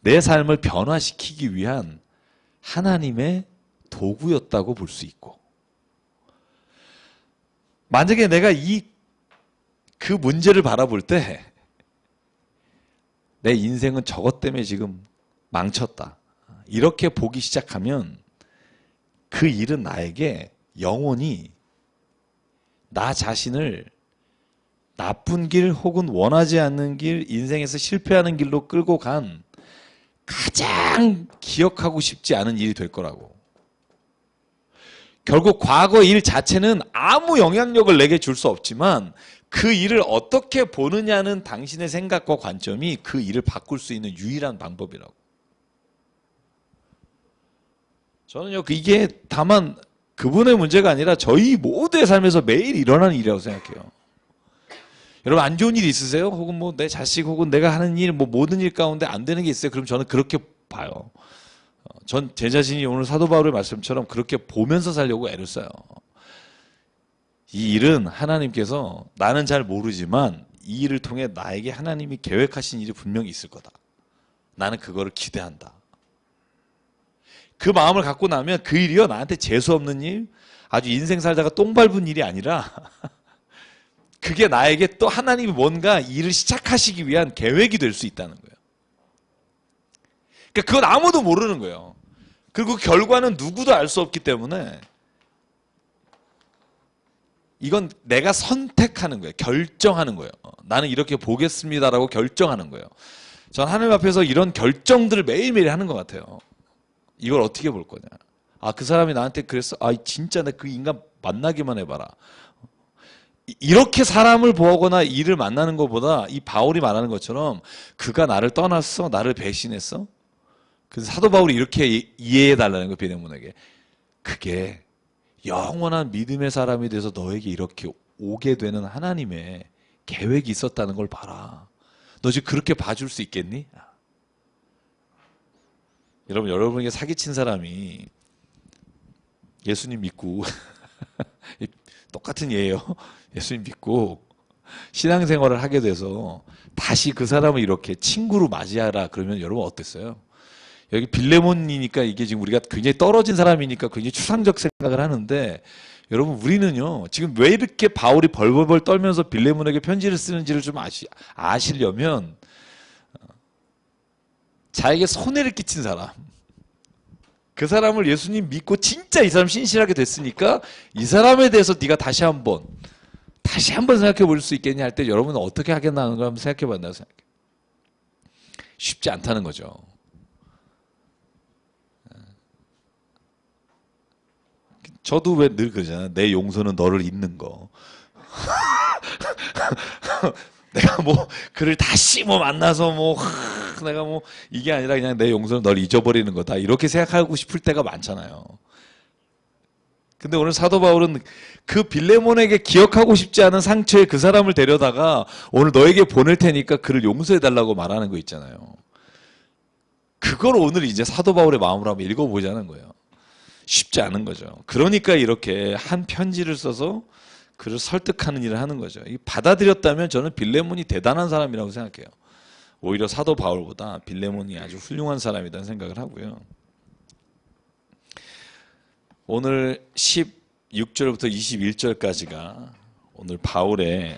내 삶을 변화시키기 위한 하나님의 도구였다고 볼 수 있고 만약에 내가 그 문제를 바라볼 때 내 인생은 저것 때문에 지금 망쳤다. 이렇게 보기 시작하면 그 일은 나에게 영원히 나 자신을 나쁜 길 혹은 원하지 않는 길, 인생에서 실패하는 길로 끌고 간 가장 기억하고 싶지 않은 일이 될 거라고. 결국 과거 일 자체는 아무 영향력을 내게 줄 수 없지만 그 일을 어떻게 보느냐는 당신의 생각과 관점이 그 일을 바꿀 수 있는 유일한 방법이라고. 저는요, 이게 다만 그분의 문제가 아니라 저희 모두의 삶에서 매일 일어나는 일이라고 생각해요. 여러분 안 좋은 일 있으세요? 혹은 뭐 내 자식 혹은 내가 하는 일, 뭐 모든 일 가운데 안 되는 게 있어요? 그럼 저는 그렇게 봐요. 전 제 자신이 오늘 사도 바울의 말씀처럼 그렇게 보면서 살려고 애를 써요. 이 일은 하나님께서 나는 잘 모르지만 이 일을 통해 나에게 하나님이 계획하신 일이 분명히 있을 거다. 나는 그거를 기대한다. 그 마음을 갖고 나면 그 일이요 나한테 재수 없는 일, 아주 인생 살다가 똥 밟은 일이 아니라 그게 나에게 또 하나님이 뭔가 일을 시작하시기 위한 계획이 될 수 있다는 거예요. 그러니까 그건 아무도 모르는 거예요. 그리고 그 결과는 누구도 알 수 없기 때문에 이건 내가 선택하는 거예요. 결정하는 거예요. 나는 이렇게 보겠습니다라고 결정하는 거예요. 전 하나님 앞에서 이런 결정들을 매일매일 하는 것 같아요. 이걸 어떻게 볼 거냐. 아, 그 사람이 나한테 그랬어? 아, 진짜 나 그 인간 만나기만 해봐라. 이렇게 사람을 보거나 일을 만나는 것보다 이 바울이 말하는 것처럼 그가 나를 떠났어? 나를 배신했어? 그래서 사도 바울이 이렇게 이해해달라는 거예요. 빌레몬에게. 그게 영원한 믿음의 사람이 돼서 너에게 이렇게 오게 되는 하나님의 계획이 있었다는 걸 봐라. 너 지금 그렇게 봐줄 수 있겠니? 여러분, 여러분에게 사기친 사람이 예수님 믿고 똑같은 예예요. 예수님 믿고 신앙생활을 하게 돼서 다시 그 사람을 이렇게 친구로 맞이하라 그러면 여러분 어땠어요? 여기 빌레몬이니까 이게 지금 우리가 굉장히 떨어진 사람이니까 굉장히 추상적 생각을 하는데 여러분 우리는요 지금 왜 이렇게 바울이 벌벌벌 떨면서 빌레몬에게 편지를 쓰는지를 좀 아시려면 자에게 손해를 끼친 사람, 그 사람을 예수님 믿고 진짜 이 사람 신실하게 됐으니까 이 사람에 대해서 네가 다시 한번 생각해 볼 수 있겠냐 할 때 여러분은 어떻게 하겠나는 걸 한번 생각해 봤나요? 쉽지 않다는 거죠. 저도 왜 늘 그러잖아요. 내 용서는 너를 잊는 거. 내가 뭐 그를 다시 뭐 만나서 뭐 내가 뭐 이게 아니라 그냥 내 용서는 널 잊어버리는 거다. 이렇게 생각하고 싶을 때가 많잖아요. 근데 오늘 사도 바울은 그 빌레몬에게 기억하고 싶지 않은 상처에 그 사람을 데려다가 오늘 너에게 보낼 테니까 그를 용서해달라고 말하는 거 있잖아요. 그걸 오늘 이제 사도 바울의 마음으로 한번 읽어보자는 거예요. 쉽지 않은 거죠. 그러니까 이렇게 한 편지를 써서 그를 설득하는 일을 하는 거죠. 받아들였다면 저는 빌레몬이 대단한 사람이라고 생각해요. 오히려 사도 바울보다 빌레몬이 아주 훌륭한 사람이라는 생각을 하고요. 오늘 16절부터 21절까지가 오늘 바울의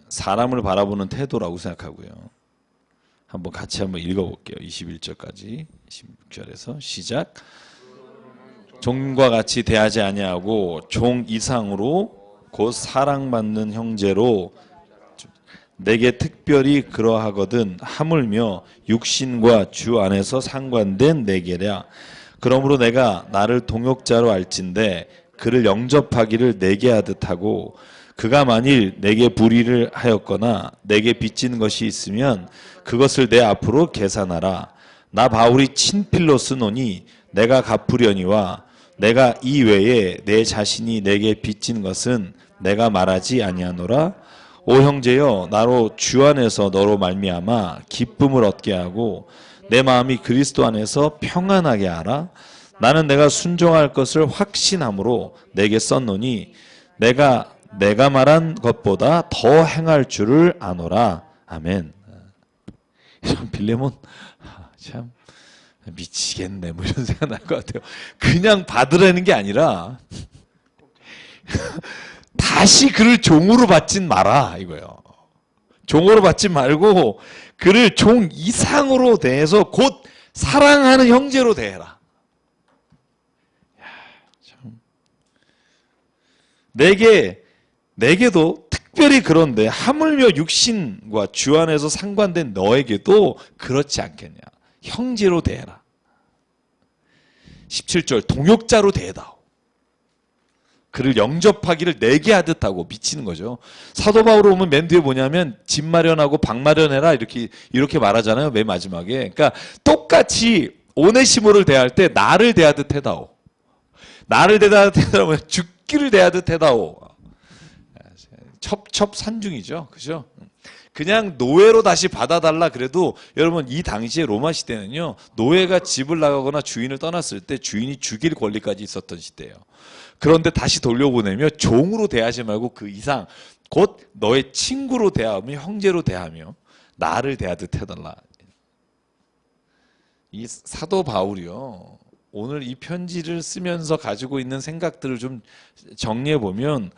사람을 바라보는 태도라고 생각하고요. 한번 같이 한번 읽어볼게요. 21절까지 16절에서 시작. 종과 같이 대하지 아니하고 종 이상으로 곧 사랑받는 형제로 내게 특별히 그러하거든 하물며 육신과 주 안에서 상관된 내게랴. 그러므로 내가 나를 동역자로 알진대 그를 영접하기를 내게 하듯 하고 그가 만일 내게 불의를 하였거나 내게 빚진 것이 있으면 그것을 내 앞으로 계산하라. 나 바울이 친필로 쓰노니 내가 갚으려니와 내가 이 외에 내 자신이 내게 빚진 것은 내가 말하지 아니하노라. 오 형제여, 나로 주 안에서 너로 말미암아 기쁨을 얻게 하고 내 마음이 그리스도 안에서 평안하게 하라. 나는 내가 순종할 것을 확신함으로 내게 썼노니 내가 말한 것보다 더 행할 줄을 아노라. 아멘. 빌레몬 참 미치겠네 뭐 이런 생각 날 것 같아요. 그냥 받으라는 게 아니라 다시 그를 종으로 받진 마라 이거예요. 종으로 받지 말고 그를 종 이상으로 대해서 곧 사랑하는 형제로 대해라. 참. 내게도 특별히 그런데 하물며 육신과 주 안에서 상관된 너에게도 그렇지 않겠냐. 형제로 대해라. 17절 동역자로 대해다오. 그를 영접하기를 내게 하듯 하고 미치는 거죠. 사도 바울 오면 맨 뒤에 뭐냐면 집 마련하고 방 마련해라 이렇게 말하잖아요. 맨 마지막에. 그러니까 똑같이 오네시모를 대할 때 나를 대하듯 해다오. 나를 대하듯 해다오. 죽기를 대하듯 해다오. 첩첩산중이죠. 그죠? 그냥 노예로 다시 받아달라 그래도 여러분 이 당시에 로마 시대는요. 노예가 집을 나가거나 주인을 떠났을 때 주인이 죽일 권리까지 있었던 시대예요. 그런데 다시 돌려보내며 종으로 대하지 말고 그 이상 곧 너의 친구로 대하며 형제로 대하며 나를 대하듯 해달라. 이 사도 바울이요. 오늘 이 편지를 쓰면서 가지고 있는 생각들을 좀 정리해 보면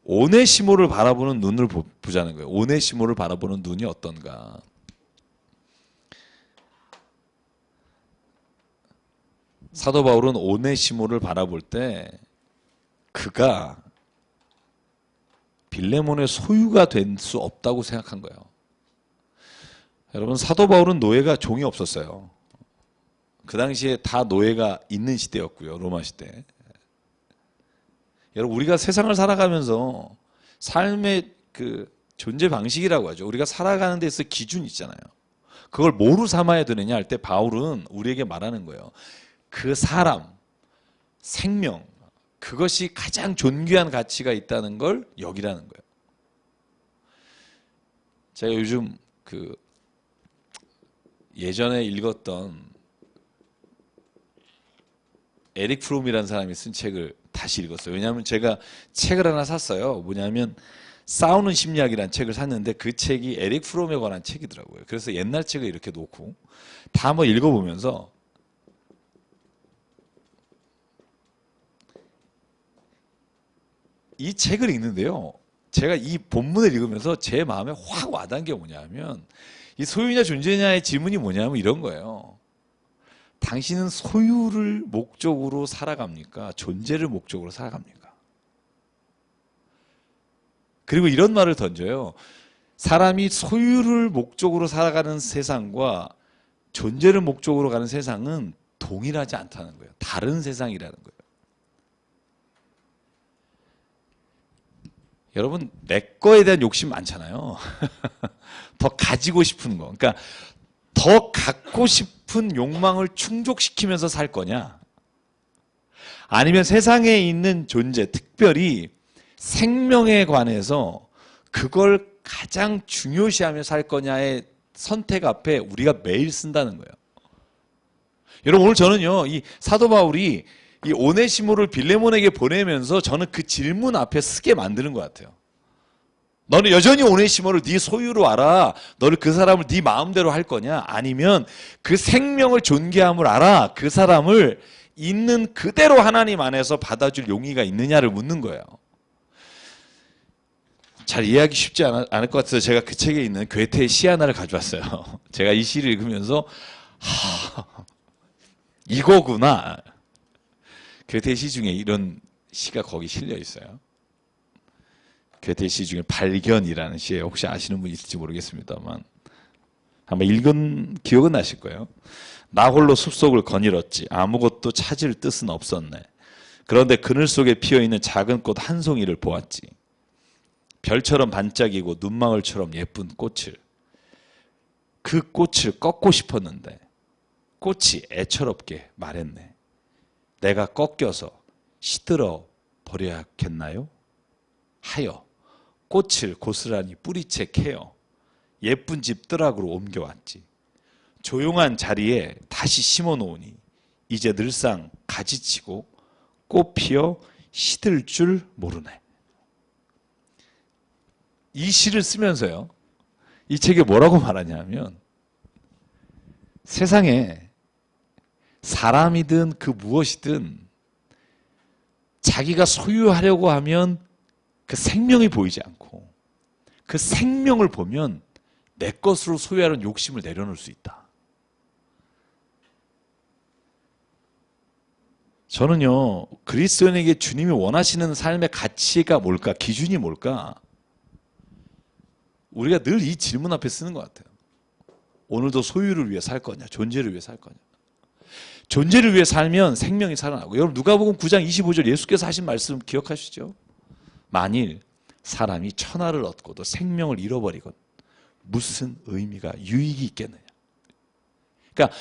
오네시모를 바라보는 눈을 보자는 거예요. 오네시모를 바라보는 눈이 어떤가. 사도 바울은 오네시모를 바라볼 때 그가 빌레몬의 소유가 될 수 없다고 생각한 거예요. 여러분, 사도 바울은 노예가 종이 없었어요. 그 당시에 다 노예가 있는 시대였고요. 로마 시대. 여러분, 우리가 세상을 살아가면서 삶의 그 존재 방식이라고 하죠. 우리가 살아가는 데서 기준이 있잖아요. 그걸 뭐로 삼아야 되느냐 할 때 바울은 우리에게 말하는 거예요. 그 사람, 생명, 그것이 가장 존귀한 가치가 있다는 걸 여기라는 거예요. 제가 요즘 그 예전에 읽었던 에릭 프롬이라는 사람이 쓴 책을 다시 읽었어요. 왜냐하면 제가 책을 하나 샀어요. 뭐냐면 싸우는 심리학이라는 책을 샀는데 그 책이 에릭 프롬에 관한 책이더라고요. 그래서 옛날 책을 이렇게 놓고 다 한번 읽어보면서 이 책을 읽는데요. 제가 이 본문을 읽으면서 제 마음에 확 와닿은 게 뭐냐면 이 소유냐 존재냐의 질문이 뭐냐면 이런 거예요. 당신은 소유를 목적으로 살아갑니까? 존재를 목적으로 살아갑니까? 그리고 이런 말을 던져요. 사람이 소유를 목적으로 살아가는 세상과 존재를 목적으로 가는 세상은 동일하지 않다는 거예요. 다른 세상이라는 거예요. 여러분, 내 거에 대한 욕심 많잖아요. 더 가지고 싶은 거. 그러니까 더 갖고 싶은 욕망을 충족시키면서 살 거냐? 아니면 세상에 있는 존재, 특별히 생명에 관해서 그걸 가장 중요시하며 살 거냐의 선택 앞에 우리가 매일 쓴다는 거예요. 여러분, 오늘 저는요, 이 사도 바울이 이 오네시모를 빌레몬에게 보내면서 저는 그 질문 앞에 쓰게 만드는 것 같아요. 너는 여전히 오네시모를 네 소유로 알아? 너를 그 사람을 네 마음대로 할 거냐? 아니면 그 생명을 존귀함을 알아? 그 사람을 있는 그대로 하나님 안에서 받아줄 용의가 있느냐를 묻는 거예요. 잘 이해하기 쉽지 않을 것 같아서 제가 그 책에 있는 괴테의 시 하나를 가져왔어요. 제가 이 시를 읽으면서 이거구나. 괴테 시 중에 이런 시가 거기 실려 있어요. 괴테 시 중에 발견이라는 시에 혹시 아시는 분 있을지 모르겠습니다만 아마 읽은 기억은 나실 거예요. 나 홀로 숲속을 거닐었지 아무것도 찾을 뜻은 없었네. 그런데 그늘 속에 피어있는 작은 꽃 한 송이를 보았지. 별처럼 반짝이고 눈망울처럼 예쁜 꽃을. 그 꽃을 꺾고 싶었는데 꽃이 애처롭게 말했네. 내가 꺾여서 시들어 버려야겠나요? 하여 꽃을 고스란히 뿌리채 캐어 예쁜 집 뜨락으로 옮겨왔지. 조용한 자리에 다시 심어놓으니 이제 늘상 가지치고 꽃 피어 시들 줄 모르네. 이 시를 쓰면서요, 이 책에 뭐라고 말하냐면 세상에 사람이든 그 무엇이든 자기가 소유하려고 하면 그 생명이 보이지 않고 그 생명을 보면 내 것으로 소유하는 욕심을 내려놓을 수 있다. 저는요, 그리스도인에게 주님이 원하시는 삶의 가치가 뭘까? 기준이 뭘까? 우리가 늘 이 질문 앞에 쓰는 것 같아요. 오늘도 소유를 위해 살 거냐? 존재를 위해 살 거냐? 존재를 위해 살면 생명이 살아나고, 여러분 누가복음 9장 25절 예수께서 하신 말씀 기억하시죠? 만일 사람이 천하를 얻고도 생명을 잃어버리건 무슨 의미가 유익이 있겠느냐? 그러니까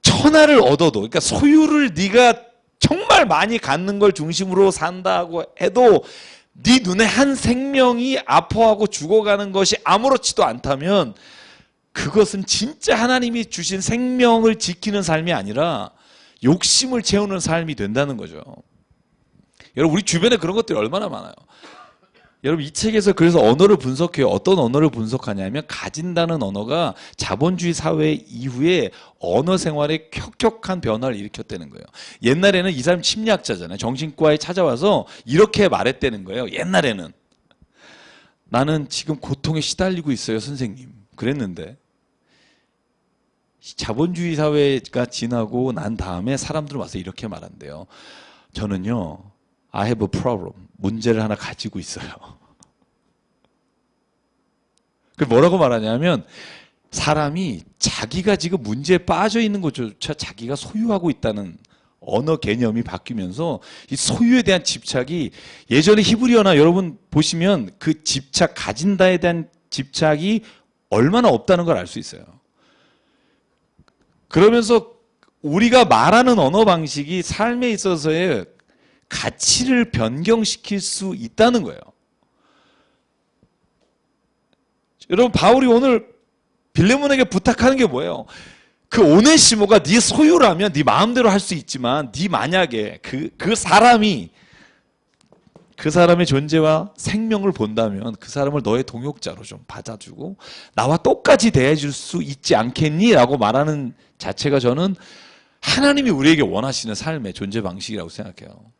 천하를 얻어도, 그러니까 소유를 네가 정말 많이 갖는 걸 중심으로 산다고 해도 네 눈에 한 생명이 아파하고 죽어가는 것이 아무렇지도 않다면 그것은 진짜 하나님이 주신 생명을 지키는 삶이 아니라 욕심을 채우는 삶이 된다는 거죠. 여러분, 우리 주변에 그런 것들이 얼마나 많아요. 여러분, 이 책에서 그래서 언어를 분석해요. 어떤 언어를 분석하냐면 가진다는 언어가 자본주의 사회 이후에 언어 생활에 혁혁한 변화를 일으켰다는 거예요. 옛날에는 이 사람 심리학자잖아요. 정신과에 찾아와서 이렇게 말했다는 거예요. 옛날에는 나는 지금 고통에 시달리고 있어요, 선생님. 그랬는데 자본주의 사회가 지나고 난 다음에 사람들은 와서 이렇게 말한대요. 저는요, I have a problem. 문제를 하나 가지고 있어요. 그 뭐라고 말하냐면 사람이 자기가 지금 문제에 빠져 있는 것조차 자기가 소유하고 있다는 언어 개념이 바뀌면서 이 소유에 대한 집착이 예전에 히브리어나 여러분 보시면 그 집착, 가진다에 대한 집착이 얼마나 없다는 걸 알 수 있어요. 그러면서 우리가 말하는 언어 방식이 삶에 있어서의 가치를 변경시킬 수 있다는 거예요. 여러분 바울이 오늘 빌레몬에게 부탁하는 게 뭐예요? 그 오네시모가 네 소유라면 네 마음대로 할 수 있지만 네 만약에 그 사람이 그 사람의 존재와 생명을 본다면 그 사람을 너의 동역자로 좀 받아주고 나와 똑같이 대해줄 수 있지 않겠니? 라고 말하는 자체가 저는 하나님이 우리에게 원하시는 삶의 존재 방식이라고 생각해요.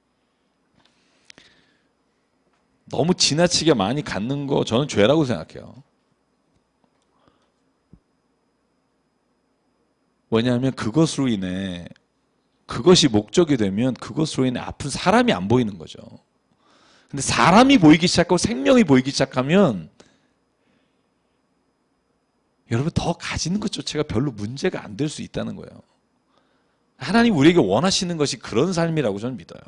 너무 지나치게 많이 갖는 거 저는 죄라고 생각해요. 왜냐하면 그것으로 인해 그것이 목적이 되면 그것으로 인해 아픈 사람이 안 보이는 거죠. 근데 사람이 보이기 시작하고 생명이 보이기 시작하면 여러분 더 가지는 것 자체가 별로 문제가 안 될 수 있다는 거예요. 하나님 우리에게 원하시는 것이 그런 삶이라고 저는 믿어요.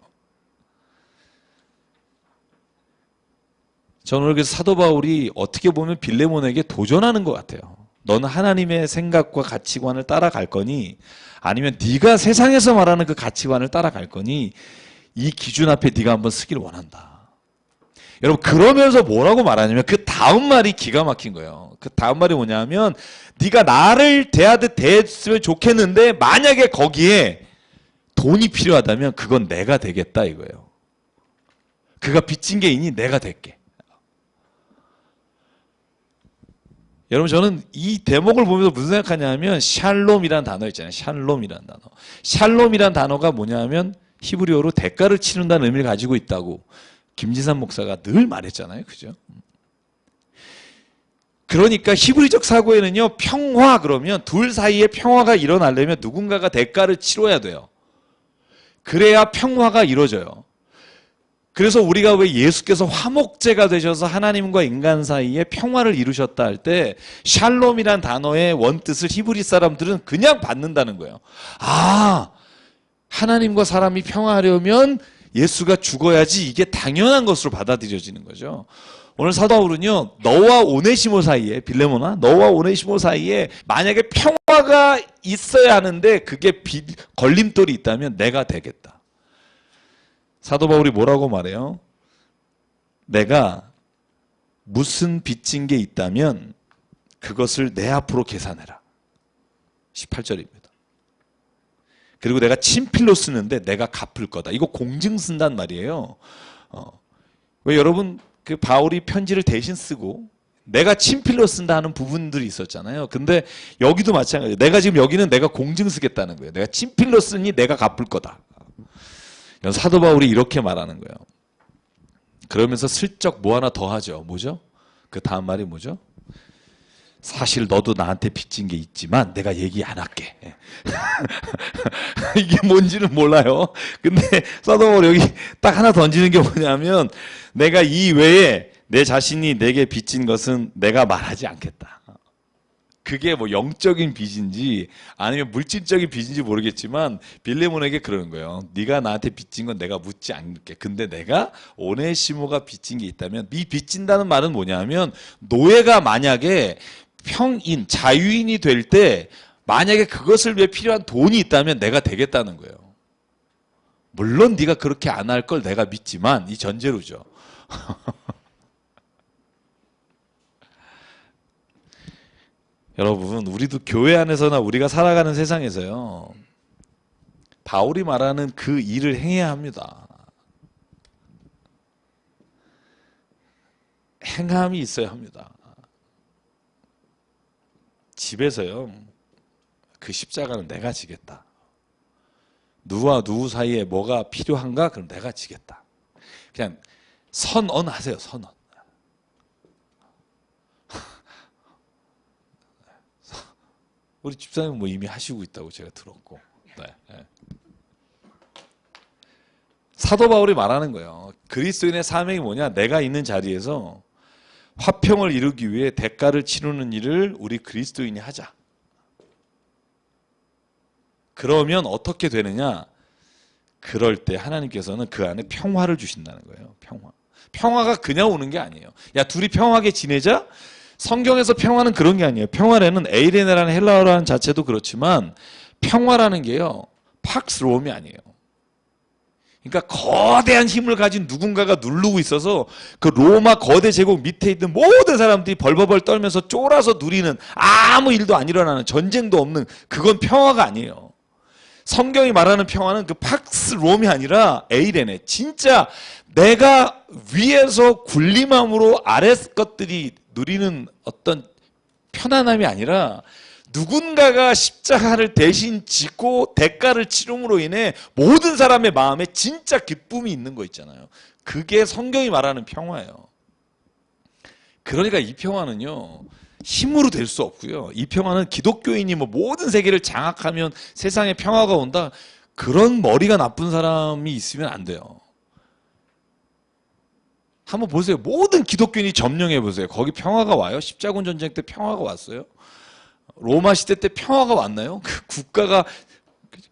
저는 그래서 사도 바울이 어떻게 보면 빌레몬에게 도전하는 것 같아요. 너는 하나님의 생각과 가치관을 따라갈 거니 아니면 네가 세상에서 말하는 그 가치관을 따라갈 거니 이 기준 앞에 네가 한번 서기를 원한다. 여러분 그러면서 뭐라고 말하냐면 그 다음 말이 기가 막힌 거예요. 그 다음 말이 뭐냐면 네가 나를 대하듯 대했으면 좋겠는데 만약에 거기에 돈이 필요하다면 그건 내가 되겠다 이거예요. 그가 빚진 게 있니 내가 될게. 여러분 저는 이 대목을 보면서 무슨 생각하냐면 샬롬이라는 단어 있잖아요. 샬롬이라는 단어. 샬롬이라는 단어가 뭐냐면 히브리어로 대가를 치른다는 의미를 가지고 있다고 김지산 목사가 늘 말했잖아요. 그죠? 그러니까 히브리적 사고에는요. 평화 그러면 둘 사이에 평화가 일어나려면 누군가가 대가를 치러야 돼요. 그래야 평화가 이루어져요. 그래서 우리가 왜 예수께서 화목제가 되셔서 하나님과 인간 사이에 평화를 이루셨다 할 때 샬롬이란 단어의 원뜻을 히브리 사람들은 그냥 받는다는 거예요. 아, 하나님과 사람이 평화하려면 예수가 죽어야지 이게 당연한 것으로 받아들여지는 거죠. 오늘 사도 바울은요. 너와 오네시모 사이에 빌레몬아 너와 오네시모 사이에 만약에 평화가 있어야 하는데 그게 걸림돌이 있다면 내가 되겠다. 사도 바울이 뭐라고 말해요? 내가 무슨 빚진 게 있다면 그것을 내 앞으로 계산해라. 18절입니다. 그리고 내가 친필로 쓰는데 내가 갚을 거다. 이거 공증 쓴단 말이에요. 왜 여러분 그 바울이 편지를 대신 쓰고 내가 친필로 쓴다 하는 부분들이 있었잖아요. 근데 여기도 마찬가지예요. 내가 지금 여기는 내가 공증 쓰겠다는 거예요. 내가 친필로 쓰니 내가 갚을 거다. 사도 바울이 이렇게 말하는 거예요. 그러면서 슬쩍 뭐 하나 더 하죠. 뭐죠? 그 다음 말이 뭐죠? 사실 너도 나한테 빚진 게 있지만 내가 얘기 안 할게. 이게 뭔지는 몰라요. 근데 사도 바울이 여기 딱 하나 던지는 게 뭐냐면 내가 이 외에 내 자신이 내게 빚진 것은 내가 말하지 않겠다. 그게 뭐 영적인 빚인지 아니면 물질적인 빚인지 모르겠지만 빌레몬에게 그러는 거예요. 네가 나한테 빚진 건 내가 묻지 않을게. 근데 내가 오네시모가 빚진 게 있다면 네 빚진다는 말은 뭐냐면 노예가 만약에 평인, 자유인이 될 때 만약에 그것을 위해 필요한 돈이 있다면 내가 되겠다는 거예요. 물론 네가 그렇게 안 할 걸 내가 믿지만 이 전제로죠. 여러분 우리도 교회 안에서나 우리가 살아가는 세상에서요. 바울이 말하는 그 일을 행해야 합니다. 행함이 있어야 합니다. 집에서요. 그 십자가는 내가 지겠다. 누구와 누구 사이에 뭐가 필요한가? 그럼 내가 지겠다. 그냥 선언하세요. 선언. 우리 집사님은 뭐 이미 하시고 있다고 제가 들었고. 네. 네. 사도 바울이 말하는 거예요. 그리스도인의 사명이 뭐냐? 내가 있는 자리에서 화평을 이루기 위해 대가를 치르는 일을 우리 그리스도인이 하자. 그러면 어떻게 되느냐? 그럴 때 하나님께서는 그 안에 평화를 주신다는 거예요. 평화. 평화가 그냥 오는 게 아니에요. 야, 둘이 평화하게 지내자? 성경에서 평화는 그런 게 아니에요. 평화라는 에이레네라는 헬라어라는 자체도 그렇지만 평화라는 게요. 팍스로움이 아니에요. 그러니까 거대한 힘을 가진 누군가가 누르고 있어서 그 로마 거대 제국 밑에 있는 모든 사람들이 벌벌벌 떨면서 쫄아서 누리는 아무 일도 안 일어나는 전쟁도 없는 그건 평화가 아니에요. 성경이 말하는 평화는 그 팍스롬이 아니라 에이레네. 진짜 내가 위에서 군림함으로 아랫 것들이 누리는 어떤 편안함이 아니라 누군가가 십자가를 대신 지고 대가를 치름으로 인해 모든 사람의 마음에 진짜 기쁨이 있는 거 있잖아요. 그게 성경이 말하는 평화예요. 그러니까 이 평화는요. 힘으로 될 수 없고요. 이 평화는 기독교인이 뭐 모든 세계를 장악하면 세상에 평화가 온다. 그런 머리가 나쁜 사람이 있으면 안 돼요. 한번 보세요. 모든 기독교인이 점령해 보세요. 거기 평화가 와요? 십자군 전쟁 때 평화가 왔어요? 로마 시대 때 평화가 왔나요? 그 국가가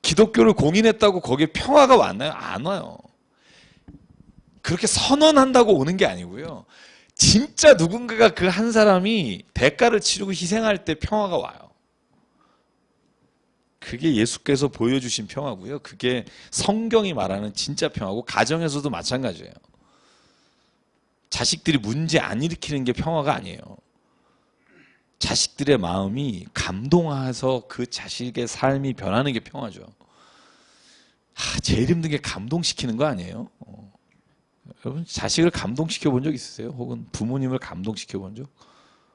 기독교를 공인했다고 거기에 평화가 왔나요? 안 와요. 그렇게 선언한다고 오는 게 아니고요. 진짜 누군가가 그 한 사람이 대가를 치르고 희생할 때 평화가 와요. 그게 예수께서 보여주신 평화고요. 그게 성경이 말하는 진짜 평화고 가정에서도 마찬가지예요. 자식들이 문제 안 일으키는 게 평화가 아니에요. 자식들의 마음이 감동해서 그 자식의 삶이 변하는 게 평화죠. 제일 힘든 게 감동시키는 거 아니에요? 여러분 자식을 감동시켜 본 적 있으세요? 혹은 부모님을 감동시켜 본 적?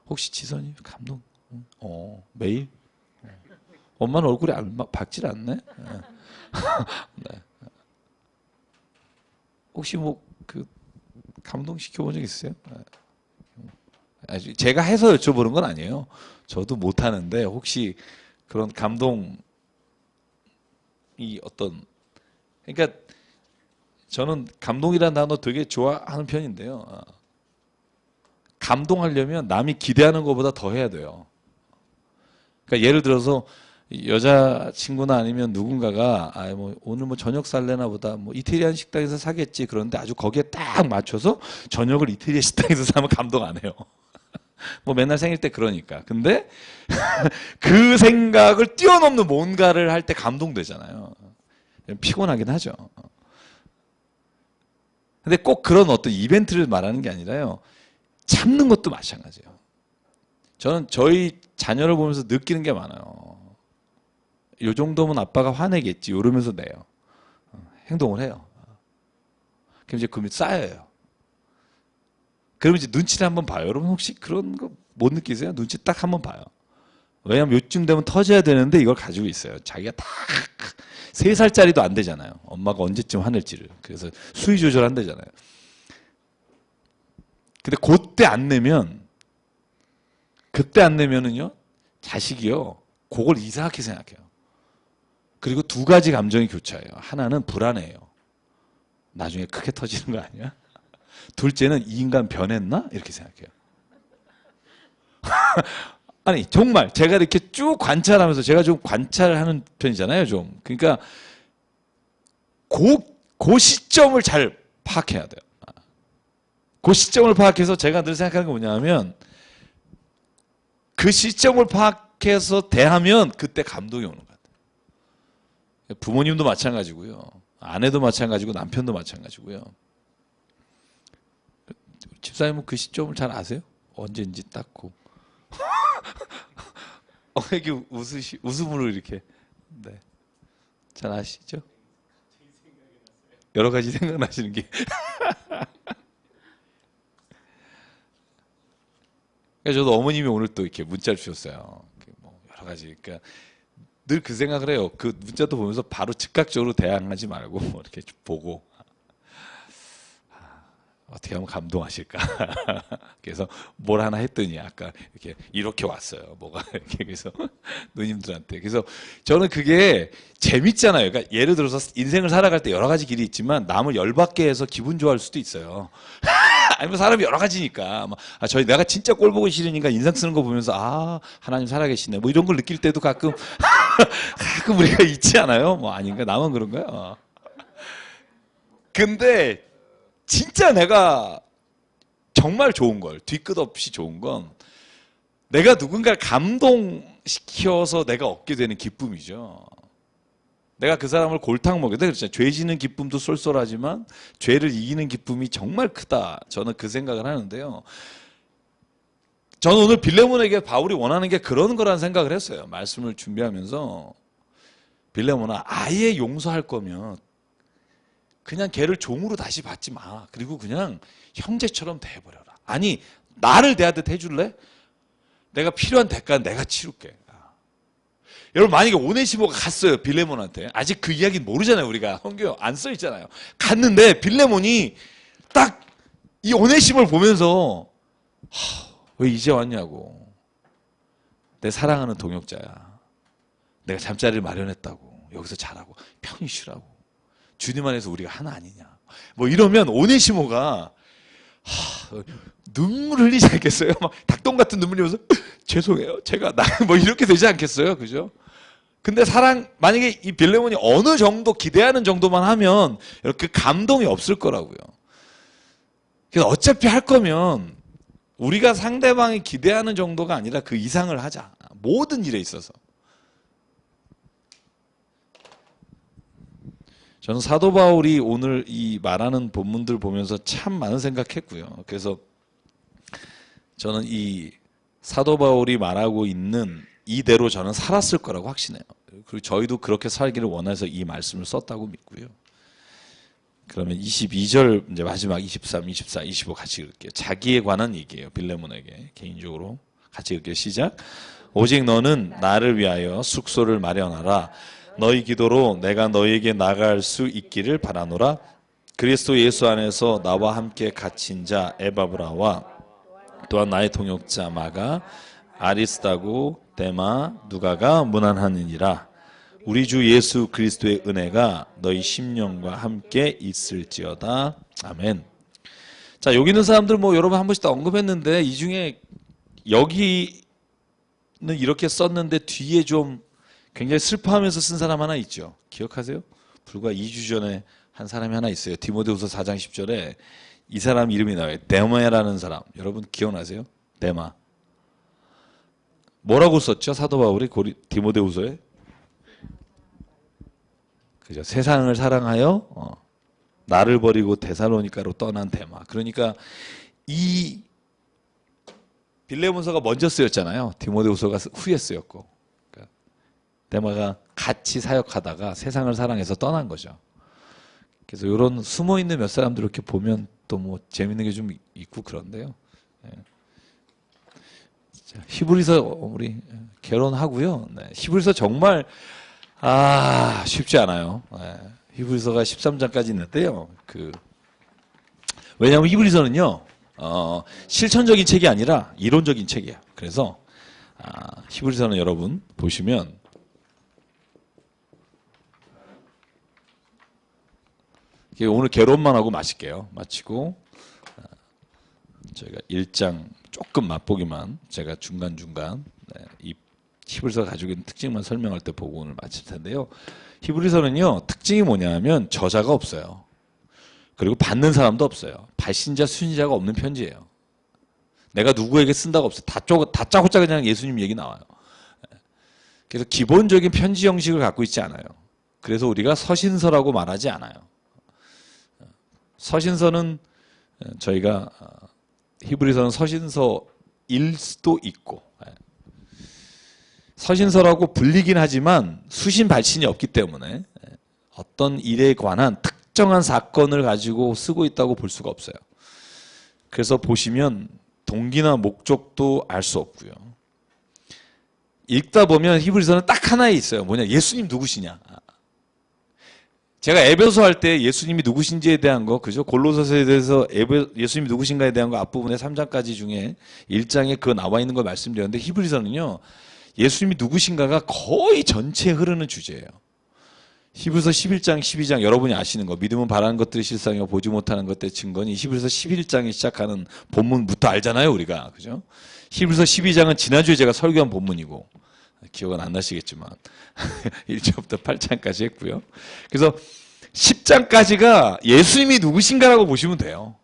혹시 지선이 감동? 매일? 엄마는 얼굴이 밝질 않네? 네. 혹시 뭐 그 감동시켜 본 적 있으세요? 제가 해서 여쭤보는 건 아니에요. 저도 못하는데 혹시 그런 감동이 어떤 그러니까 저는 감동이라는 단어 되게 좋아하는 편인데요. 감동하려면 남이 기대하는 것보다 더 해야 돼요. 그러니까 예를 들어서 여자친구나 아니면 누군가가 뭐 오늘 뭐 저녁 살래나 보다 뭐 이태리안 식당에서 사겠지 그런데 아주 거기에 딱 맞춰서 저녁을 이태리안 식당에서 사면 감동 안 해요. 뭐 맨날 생일 때 그러니까. 근데 그 생각을 뛰어넘는 뭔가를 할 때 감동되잖아요. 피곤하긴 하죠. 근데 꼭 그런 어떤 이벤트를 말하는 게 아니라요. 참는 것도 마찬가지예요. 저는 저희 자녀를 보면서 느끼는 게 많아요. 이 정도면 아빠가 화내겠지 이러면서 내요. 행동을 해요. 그럼 이제 금이 쌓여요. 그러면 이제 눈치를 한번 봐요. 여러분 혹시 그런 거 못 느끼세요? 눈치 딱 한번 봐요. 왜냐면 요쯤 되면 터져야 되는데 이걸 가지고 있어요. 자기가 딱 3살짜리도 안 되잖아요. 엄마가 언제쯤 화낼지를. 그래서 수위 조절한다잖아요. 근데 그때 안 내면은요, 자식이요, 그걸 이상하게 생각해요. 그리고 2가지 감정이 교차해요. 하나는 불안해요. 나중에 크게 터지는 거 아니야? 둘째는 이 인간 변했나? 이렇게 생각해요. 아니 정말 제가 이렇게 쭉 관찰하면서 제가 좀 관찰하는 편이잖아요. 좀 그러니까 그 시점을 잘 파악해야 돼요. 그 시점을 파악해서 제가 늘 생각하는 게 뭐냐면 그 시점을 파악해서 대하면 그때 감동이 오는 것 같아요. 부모님도 마찬가지고요. 아내도 마찬가지고 남편도 마찬가지고요. 집사님은 그 시점을 잘 아세요? 언제인지 딱 이렇게 웃음으로 이렇게. 네. 잘 아시죠? 여러 가지 생각나시는 게. 저도 어머님이 오늘 또 이렇게 문자를 주셨어요. 뭐 여러 가지. 그러니까 늘 그 생각을 해요. 그 문자도 보면서 바로 즉각적으로 대항하지 말고 이렇게 보고. 어떻게 하면 감동하실까? 그래서 뭘 하나 했더니 아까 이렇게 왔어요. 뭐가 이렇게 그래서 누님들한테. 그래서 저는 그게 재밌잖아요. 그러니까 예를 들어서 인생을 살아갈 때 여러 가지 길이 있지만 남을 열받게 해서 기분 좋아할 수도 있어요. 아니면 사람이 여러 가지니까 저희 내가 진짜 꼴 보기 싫으니까 인상 쓰는 거 보면서 하나님 살아계시네 뭐 이런 걸 느낄 때도 가끔 우리가 있지 않아요? 뭐 아닌가? 나만 그런가요? 근데 진짜 내가 정말 좋은 걸, 뒤끝 없이 좋은 건 내가 누군가를 감동시켜서 내가 얻게 되는 기쁨이죠. 내가 그 사람을 골탕 먹여. 그렇잖아요. 죄 지는 기쁨도 쏠쏠하지만 죄를 이기는 기쁨이 정말 크다. 저는 그 생각을 하는데요. 저는 오늘 빌레몬에게 바울이 원하는 게 그런 거라는 생각을 했어요. 말씀을 준비하면서 빌레몬아, 아예 용서할 거면 그냥 걔를 종으로 다시 받지 마. 그리고 그냥 형제처럼 대해버려라. 아니, 나를 대하듯 해줄래? 내가 필요한 대가는 내가 치를게. 여러분, 만약에 오네시모가 갔어요. 빌레몬한테. 아직 그 이야기는 모르잖아요. 우리가. 성경 안 써있잖아요. 갔는데 빌레몬이 딱 이 오네시모를 보면서 왜 이제 왔냐고. 내 사랑하는 동역자야. 내가 잠자리를 마련했다고. 여기서 자라고. 편히 쉬라고. 주님 안에서 우리가 하나 아니냐. 뭐 이러면 오네시모가 눈물 흘리지 않겠어요? 막 닭똥 같은 눈물이 면서 죄송해요. 제가 뭐 이렇게 되지 않겠어요? 그죠? 근데 만약에 이 빌레몬이 어느 정도 기대하는 정도만 하면 그 감동이 없을 거라고요. 그래서 어차피 할 거면 우리가 상대방이 기대하는 정도가 아니라 그 이상을 하자. 모든 일에 있어서. 저는 사도 바울이 오늘 이 말하는 본문들 보면서 참 많은 생각했고요. 그래서 저는 이 사도 바울이 말하고 있는 이대로 저는 살았을 거라고 확신해요. 그리고 저희도 그렇게 살기를 원해서 이 말씀을 썼다고 믿고요. 그러면 22절 이제 마지막 23, 24, 25 같이 읽을게요. 자기에 관한 얘기예요. 빌레몬에게 개인적으로 같이 읽을게요. 시작. 오직 너는 나를 위하여 숙소를 마련하라. 너희 기도로 내가 너희에게 나갈 수 있기를 바라노라. 그리스도 예수 안에서 나와 함께 갇힌 자 에바브라와 또한 나의 동역자 마가, 아리스다고, 데마, 누가가 문안하느니라. 우리 주 예수 그리스도의 은혜가 너희 심령과 함께 있을지어다. 아멘. 자, 여기 있는 사람들 뭐 여러분 한 번씩 다 언급했는데 이 중에 여기는 이렇게 썼는데 뒤에 좀 굉장히 슬퍼하면서 쓴 사람 하나 있죠. 기억하세요? 불과 2주 전에 한 사람이 하나 있어요. 디모데후서 4장 10절에 이 사람 이름이 나와요. 데마라는 사람. 여러분 기억나세요? 데마. 뭐라고 썼죠? 사도 바울이 디모데후서에? 그죠? 세상을 사랑하여 나를 버리고 데살로니가로 떠난 데마. 그러니까 이 빌레몬서가 먼저 쓰였잖아요. 디모데후서가 후에 쓰였고. 데마가 같이 사역하다가 세상을 사랑해서 떠난 거죠. 그래서 이런 숨어있는 몇 사람들 이렇게 보면 또 뭐 재밌는 게 좀 있고 그런데요. 히브리서 우리 결혼하고요. 네. 히브리서 정말 쉽지 않아요. 네. 히브리서가 13장까지 있는데요. 왜냐하면 히브리서는요. 실천적인 책이 아니라 이론적인 책이에요. 그래서 히브리서는 여러분 보시면 오늘 개론만 하고 마치고 저희가 1장 조금 맛보기만 제가 중간중간 이 히브리서 가지고 있는 특징만 설명할 때 보고 오늘 마칠 텐데요. 히브리서는요 특징이 뭐냐면 저자가 없어요. 그리고 받는 사람도 없어요. 발신자 수신자가 없는 편지예요. 내가 누구에게 쓴다고 없어요. 다짜고짜 그냥 예수님 얘기 나와요. 그래서 기본적인 편지 형식을 갖고 있지 않아요. 그래서 우리가 서신서라고 말하지 않아요. 서신서는 저희가 히브리서는 서신서일 수도 있고 서신서라고 불리긴 하지만 수신 발신이 없기 때문에 어떤 일에 관한 특정한 사건을 가지고 쓰고 있다고 볼 수가 없어요. 그래서 보시면 동기나 목적도 알 수 없고요. 읽다 보면 히브리서는 딱 하나에 있어요. 뭐냐? 예수님 누구시냐? 제가 에베소 할 때 예수님이 누구신지에 대한 거, 그죠? 골로새서에 대해서 예수님이 누구신가에 대한 거 앞부분에 3장까지 중에 1장에 그거 나와 있는 걸 말씀드렸는데 히브리서는요, 예수님이 누구신가가 거의 전체에 흐르는 주제예요. 히브리서 11장, 12장 여러분이 아시는 거, 믿음은 바라는 것들이 실상이고 보지 못하는 것들의 증거니 히브리서 11장에 시작하는 본문부터 알잖아요, 우리가. 그죠? 히브리서 12장은 지난주에 제가 설교한 본문이고, 기억은 안 나시겠지만 1절부터 8장까지 했고요. 그래서 10장까지가 예수님이 누구신가라고 보시면 돼요.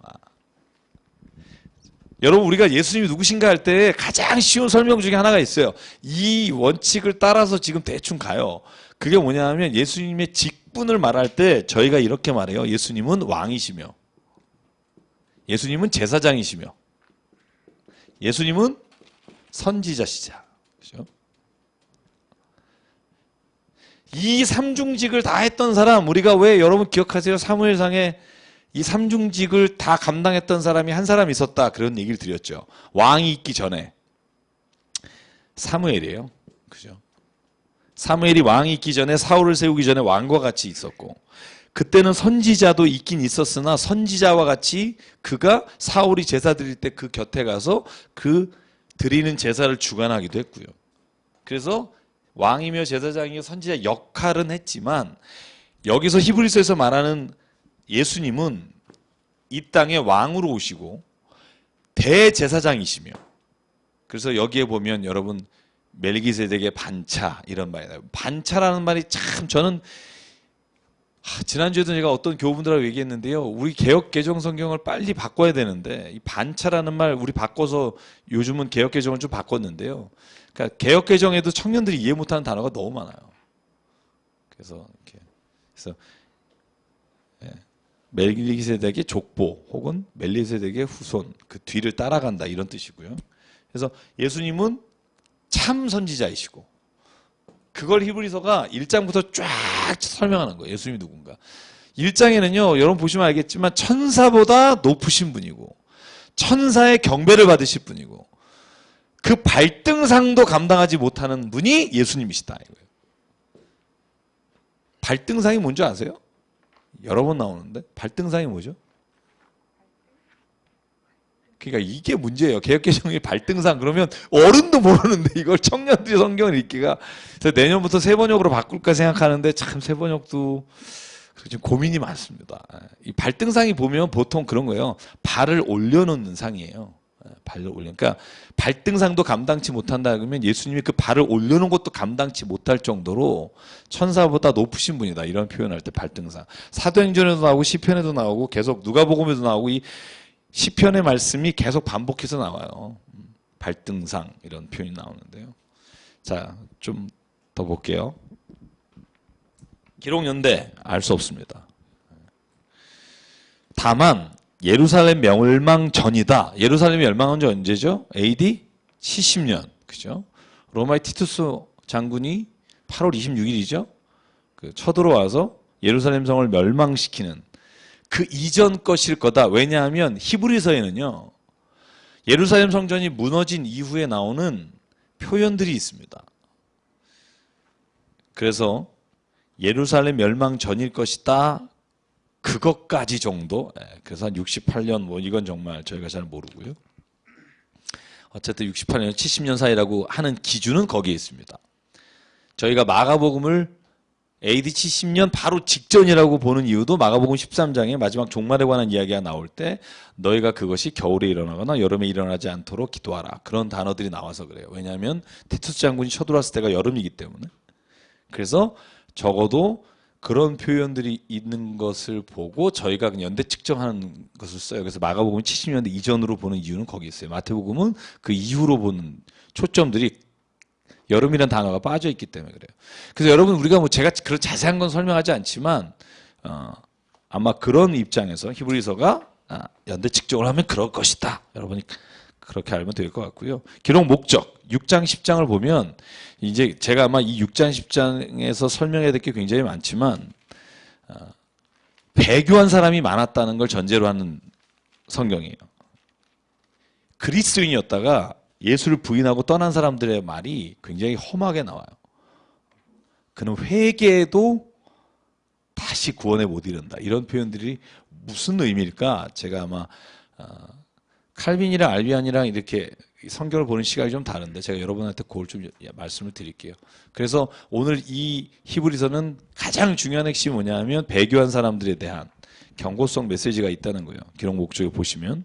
여러분, 우리가 예수님이 누구신가 할 때 가장 쉬운 설명 중에 하나가 있어요. 이 원칙을 따라서 지금 대충 가요. 그게 뭐냐면 예수님의 직분을 말할 때 저희가 이렇게 말해요. 예수님은 왕이시며, 예수님은 제사장이시며, 예수님은 선지자시자. 그렇죠? 이 삼중직을 다 했던 사람, 우리가 왜 여러분 기억하세요? 사무엘상에 이 삼중직을 다 감당했던 사람이 한 사람 있었다, 그런 얘기를 드렸죠. 왕이 있기 전에 사무엘이에요. 그죠? 사무엘이 왕이 있기 전에, 사울을 세우기 전에 왕과 같이 있었고, 그때는 선지자도 있긴 있었으나 선지자와 같이 그가 사울이 제사 드릴 때 그 곁에 가서 그 드리는 제사를 주관하기도 했고요. 그래서 왕이며 제사장이며 선지자 역할은 했지만, 여기서 히브리서에서 말하는 예수님은 이 땅에 왕으로 오시고 대제사장이시며, 그래서 여기에 보면 여러분 멜기세덱의 반차 이런 말이 나와요. 반차라는 말이 참 저는 지난주에도 제가 어떤 교우분들하고 얘기했는데요. 우리 개역 개정 성경을 빨리 바꿔야 되는데 이 반차라는 말 우리 바꿔서 요즘은 개역 개정을 좀 바꿨는데요. 그러니까 개역 개정에도 청년들이 이해 못하는 단어가 너무 많아요. 그래서 멜기세덱의 족보 혹은 멜기세덱의 후손, 그 뒤를 따라간다 이런 뜻이고요. 그래서 예수님은 참 선지자이시고, 그걸 히브리서가 1장부터 쫙 설명하는 거예요. 예수님이 누군가. 1장에는요, 여러분 보시면 알겠지만 천사보다 높으신 분이고 천사의 경배를 받으실 분이고 그 발등상도 감당하지 못하는 분이 예수님이시다 이거예요. 발등상이 뭔지 아세요? 여러 번 나오는데 발등상이 뭐죠? 그러니까 이게 문제예요. 개역개정이 발등상 그러면 어른도 모르는데 이걸 청년들이 성경을 읽기가. 그래서 내년부터 세번역으로 바꿀까 생각하는데 참 세번역도 지금 고민이 많습니다. 이 발등상이 보면 보통 그런 거예요. 발을 올려놓는 상이에요. 발을 올려. 그러니까 발등상도 감당치 못한다 그러면 예수님이 그 발을 올려놓은 것도 감당치 못할 정도로 천사보다 높으신 분이다. 이런 표현할 때 발등상. 사도행전에도 나오고 시편에도 나오고 계속 누가복음에도 나오고 이 시편의 말씀이 계속 반복해서 나와요. 발등상 이런 표현이 나오는데요. 자, 좀 더 볼게요. 기록연대 알 수 없습니다. 다만 예루살렘 멸망 전이다. 예루살렘이 멸망한 지 언제죠? AD 70년. 그죠? 로마의 티투스 장군이 8월 26일이죠. 쳐들어와서 예루살렘 성을 멸망시키는 그 이전 것일 거다. 왜냐하면 히브리서에는요, 예루살렘 성전이 무너진 이후에 나오는 표현들이 있습니다. 그래서 예루살렘 멸망 전일 것이다. 그것까지 정도. 그래서 한 68년 뭐 이건 정말 저희가 잘 모르고요. 어쨌든 68년, 70년 사이라고 하는 기준은 거기에 있습니다. 저희가 마가복음을 AD 70년 바로 직전이라고 보는 이유도 마가복음 13장에 마지막 종말에 관한 이야기가 나올 때 너희가 그것이 겨울에 일어나거나 여름에 일어나지 않도록 기도하라. 그런 단어들이 나와서 그래요. 왜냐하면 티투스 장군이 쳐들어왔을 때가 여름이기 때문에. 그래서 적어도 그런 표현들이 있는 것을 보고 저희가 연대 측정하는 것을 써요. 그래서 마가복음 70년대 이전으로 보는 이유는 거기 있어요. 마태복음은 그 이후로 보는 초점들이 여름이라는 단어가 빠져 있기 때문에 그래요. 그래서 여러분 우리가 뭐 제가 그런 자세한 건 설명하지 않지만 아마 그런 입장에서 히브리서가 연대 측정을 하면 그럴 것이다. 여러분이 그렇게 알면 될 것 같고요. 기록 목적 6장 10장을 보면 이제 제가 아마 이 6장 10장에서 설명해야 될 게 굉장히 많지만 배교한 사람이 많았다는 걸 전제로 하는 성경이에요. 그리스도인이었다가 예수를 부인하고 떠난 사람들의 말이 굉장히 험하게 나와요. 그는 회개도 다 다시 구원에 못 이른다. 이런 표현들이 무슨 의미일까? 제가 아마 칼빈이랑 알비안이랑 이렇게 성경을 보는 시각이 좀 다른데 제가 여러분한테 그걸 좀 말씀을 드릴게요. 그래서 오늘 이 히브리서는 가장 중요한 핵심이 뭐냐면 배교한 사람들에 대한 경고성 메시지가 있다는 거예요. 기록 목적에 보시면.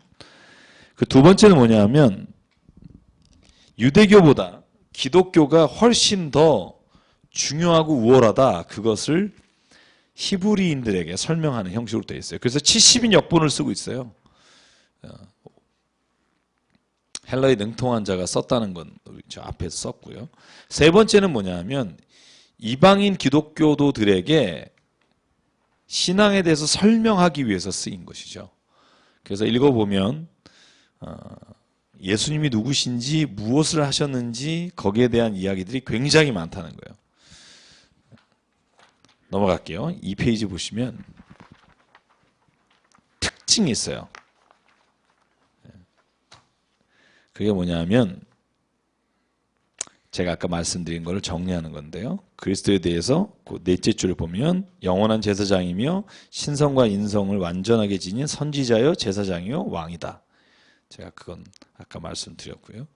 그 두 번째는 뭐냐면 유대교보다 기독교가 훨씬 더 중요하고 우월하다. 그것을 히브리인들에게 설명하는 형식으로 되어 있어요. 그래서 70인 역본을 쓰고 있어요. 헬라에 능통한 자가 썼다는 건 저 앞에서 썼고요. 세 번째는 뭐냐면 이방인 기독교도들에게 신앙에 대해서 설명하기 위해서 쓰인 것이죠. 그래서 읽어보면 예수님이 누구신지 무엇을 하셨는지 거기에 대한 이야기들이 굉장히 많다는 거예요. 넘어갈게요. 이 페이지 보시면 특징이 있어요. 그게 뭐냐면 제가 아까 말씀드린 것을 정리하는 건데요. 그리스도에 대해서 그 넷째 줄을 보면 영원한 제사장이며 신성과 인성을 완전하게 지닌 선지자여 제사장이요 왕이다. 제가 그건 아까 말씀드렸고요.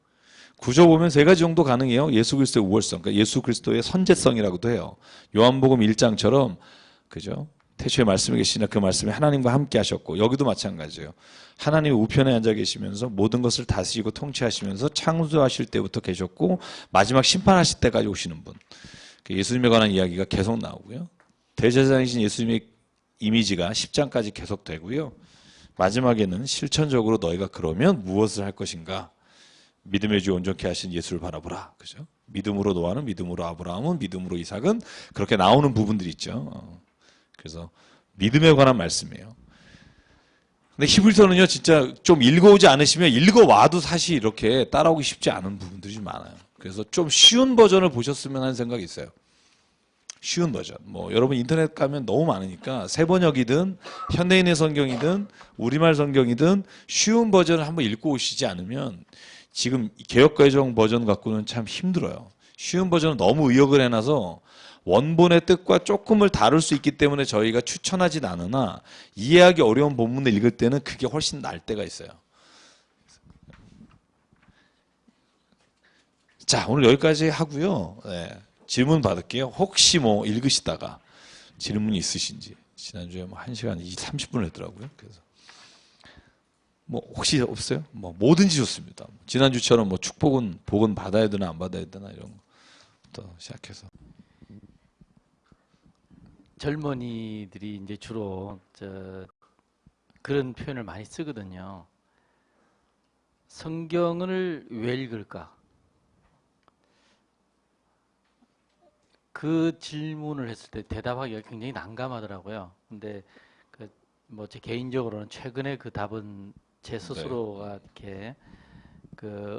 구조 보면 세 가지 정도 가능해요. 예수 그리스도의 우월성, 그러니까 예수 그리스도의 선제성이라고도 해요. 요한복음 1장처럼 그죠? 태초에 말씀이 계시나 그 말씀이 하나님과 함께 하셨고 여기도 마찬가지예요. 하나님 우편에 앉아 계시면서 모든 것을 다스리고 통치하시면서 창조하실 때부터 계셨고 마지막 심판하실 때까지 오시는 분. 예수님에 관한 이야기가 계속 나오고요. 대제사장이신 예수님의 이미지가 10장까지 계속되고요. 마지막에는 실천적으로 너희가 그러면 무엇을 할 것인가? 믿음의 주 온전케 하신 예수를 바라보라. 그죠? 믿음으로 노아는 믿음으로 아브라함은 믿음으로 이삭은 그렇게 나오는 부분들이 있죠. 그래서 믿음에 관한 말씀이에요. 근데 히브리서는요, 진짜 좀 읽어오지 않으시면 읽어와도 사실 이렇게 따라오기 쉽지 않은 부분들이 좀 많아요. 그래서 좀 쉬운 버전을 보셨으면 하는 생각이 있어요. 쉬운 버전. 뭐 여러분 인터넷 가면 너무 많으니까 새 번역이든 현대인의 성경이든 우리말 성경이든 쉬운 버전을 한번 읽고 오시지 않으면 지금 개역개정 버전 갖고는 참 힘들어요. 쉬운 버전은 너무 의역을 해놔서 원본의 뜻과 조금을 다룰 수 있기 때문에 저희가 추천하진 않으나 이해하기 어려운 본문을 읽을 때는 그게 훨씬 나을 때가 있어요. 자, 오늘 여기까지 하고요. 네, 질문 받을게요. 혹시 뭐 읽으시다가 질문이 있으신지. 지난주에 뭐 1시간 30분을 했더라고요. 그래서 뭐 혹시 없어요? 뭐 뭐든지 좋습니다. 지난주처럼 뭐 축복은 복은 받아야 되나 안 받아야 되나 이런 것부터 시작해서. 젊은이들이 이제 주로 그런 표현을 많이 쓰거든요. 성경을 왜 읽을까? 그 질문을 했을 때 대답하기가 굉장히 난감하더라고요. 근데 뭐 제 개인적으로는 최근에 그 답은 제 스스로가 이렇게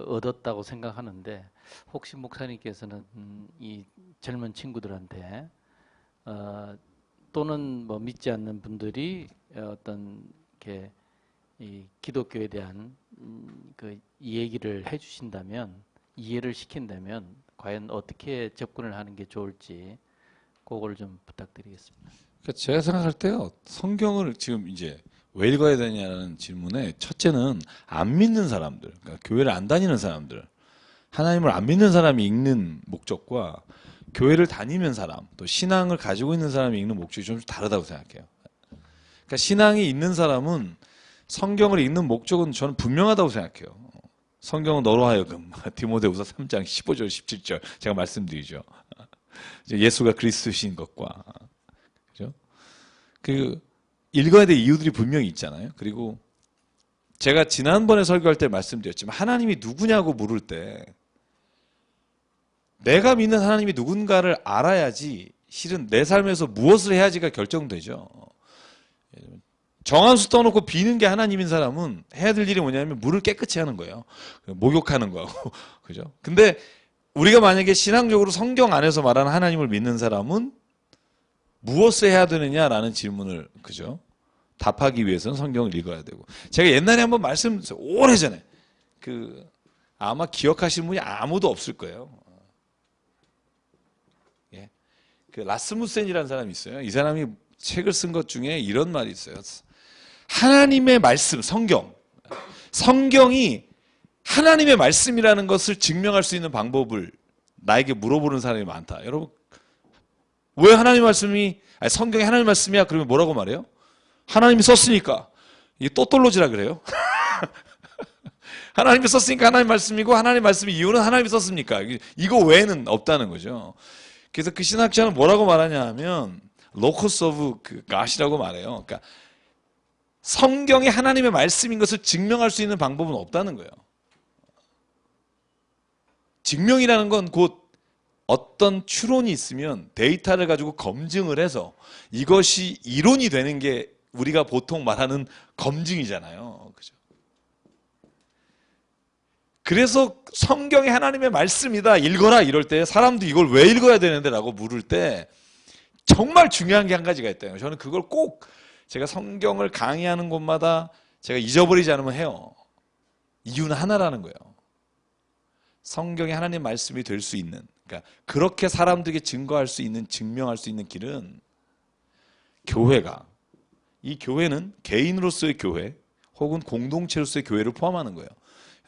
얻었다고 생각하는데 혹시 목사님께서는 이 젊은 친구들한테 또는 뭐 믿지 않는 분들이 어떤 이렇게 이 기독교에 대한 이 얘기를 해주신다면 이해를 시킨다면 과연 어떻게 접근을 하는 게 좋을지 그걸 좀 부탁드리겠습니다. 그러니까 제가 생각할 때요, 성경을 지금 이제 왜 읽어야 되냐는 질문에 첫째는 안 믿는 사람들, 그러니까 교회를 안 다니는 사람들, 하나님을 안 믿는 사람이 읽는 목적과 교회를 다니는 사람, 또 신앙을 가지고 있는 사람이 읽는 목적이 좀 다르다고 생각해요. 그러니까 신앙이 있는 사람은 성경을 읽는 목적은 저는 분명하다고 생각해요. 성경은 너로 하여금 디모데후서 3장 15절 17절 제가 말씀드리죠. 예수가 그리스도신 것과 그죠? 그 읽어야 될 이유들이 분명히 있잖아요. 그리고 제가 지난번에 설교할 때 말씀드렸지만 하나님이 누구냐고 물을 때 내가 믿는 하나님이 누군가를 알아야지 실은 내 삶에서 무엇을 해야지가 결정되죠. 정한수 떠놓고 비는 게 하나님인 사람은 해야 될 일이 뭐냐면 물을 깨끗이 하는 거예요. 목욕하는 거하고. 그죠? 근데 우리가 만약에 신앙적으로 성경 안에서 말하는 하나님을 믿는 사람은 무엇을 해야 되느냐라는 질문을, 그죠? 답하기 위해서는 성경을 읽어야 되고. 제가 옛날에 한번 오래전에, 아마 기억하시는 분이 아무도 없을 거예요. 예. 라스무센이라는 사람이 있어요. 이 사람이 책을 쓴 것 중에 이런 말이 있어요. 하나님의 말씀, 성경이 하나님의 말씀이라는 것을 증명할 수 있는 방법을 나에게 물어보는 사람이 많다. 여러분, 왜 하나님의 말씀이, 성경이 하나님의 말씀이야? 그러면 뭐라고 말해요? 하나님이 썼으니까. 이게 또똘로지라 그래요. 하나님이 썼으니까 하나님 말씀이고, 하나님 말씀의 이유는 하나님이 썼습니까? 이거 외에는 없다는 거죠. 그래서 그 신학자는 뭐라고 말하냐 하면 로커스 오브 그 갓이라고 말해요. 그러니까 성경이 하나님의 말씀인 것을 증명할 수 있는 방법은 없다는 거예요. 증명이라는 건 곧 어떤 추론이 있으면 데이터를 가지고 검증을 해서 이것이 이론이 되는 게 우리가 보통 말하는 검증이잖아요. 그죠? 그래서 성경이 하나님의 말씀이다, 읽어라 이럴 때 사람도 이걸 왜 읽어야 되는데 라고 물을 때 정말 중요한 게 한 가지가 있다요. 저는 그걸 꼭 제가 성경을 강의하는 곳마다 제가 잊어버리지 않으면 해요. 이유는 하나라는 거예요. 성경이 하나님 말씀이 될 수 있는, 그러니까 그렇게 사람들에게 증거할 수 있는, 증명할 수 있는 길은 교회가, 이 교회는 개인으로서의 교회 혹은 공동체로서의 교회를 포함하는 거예요.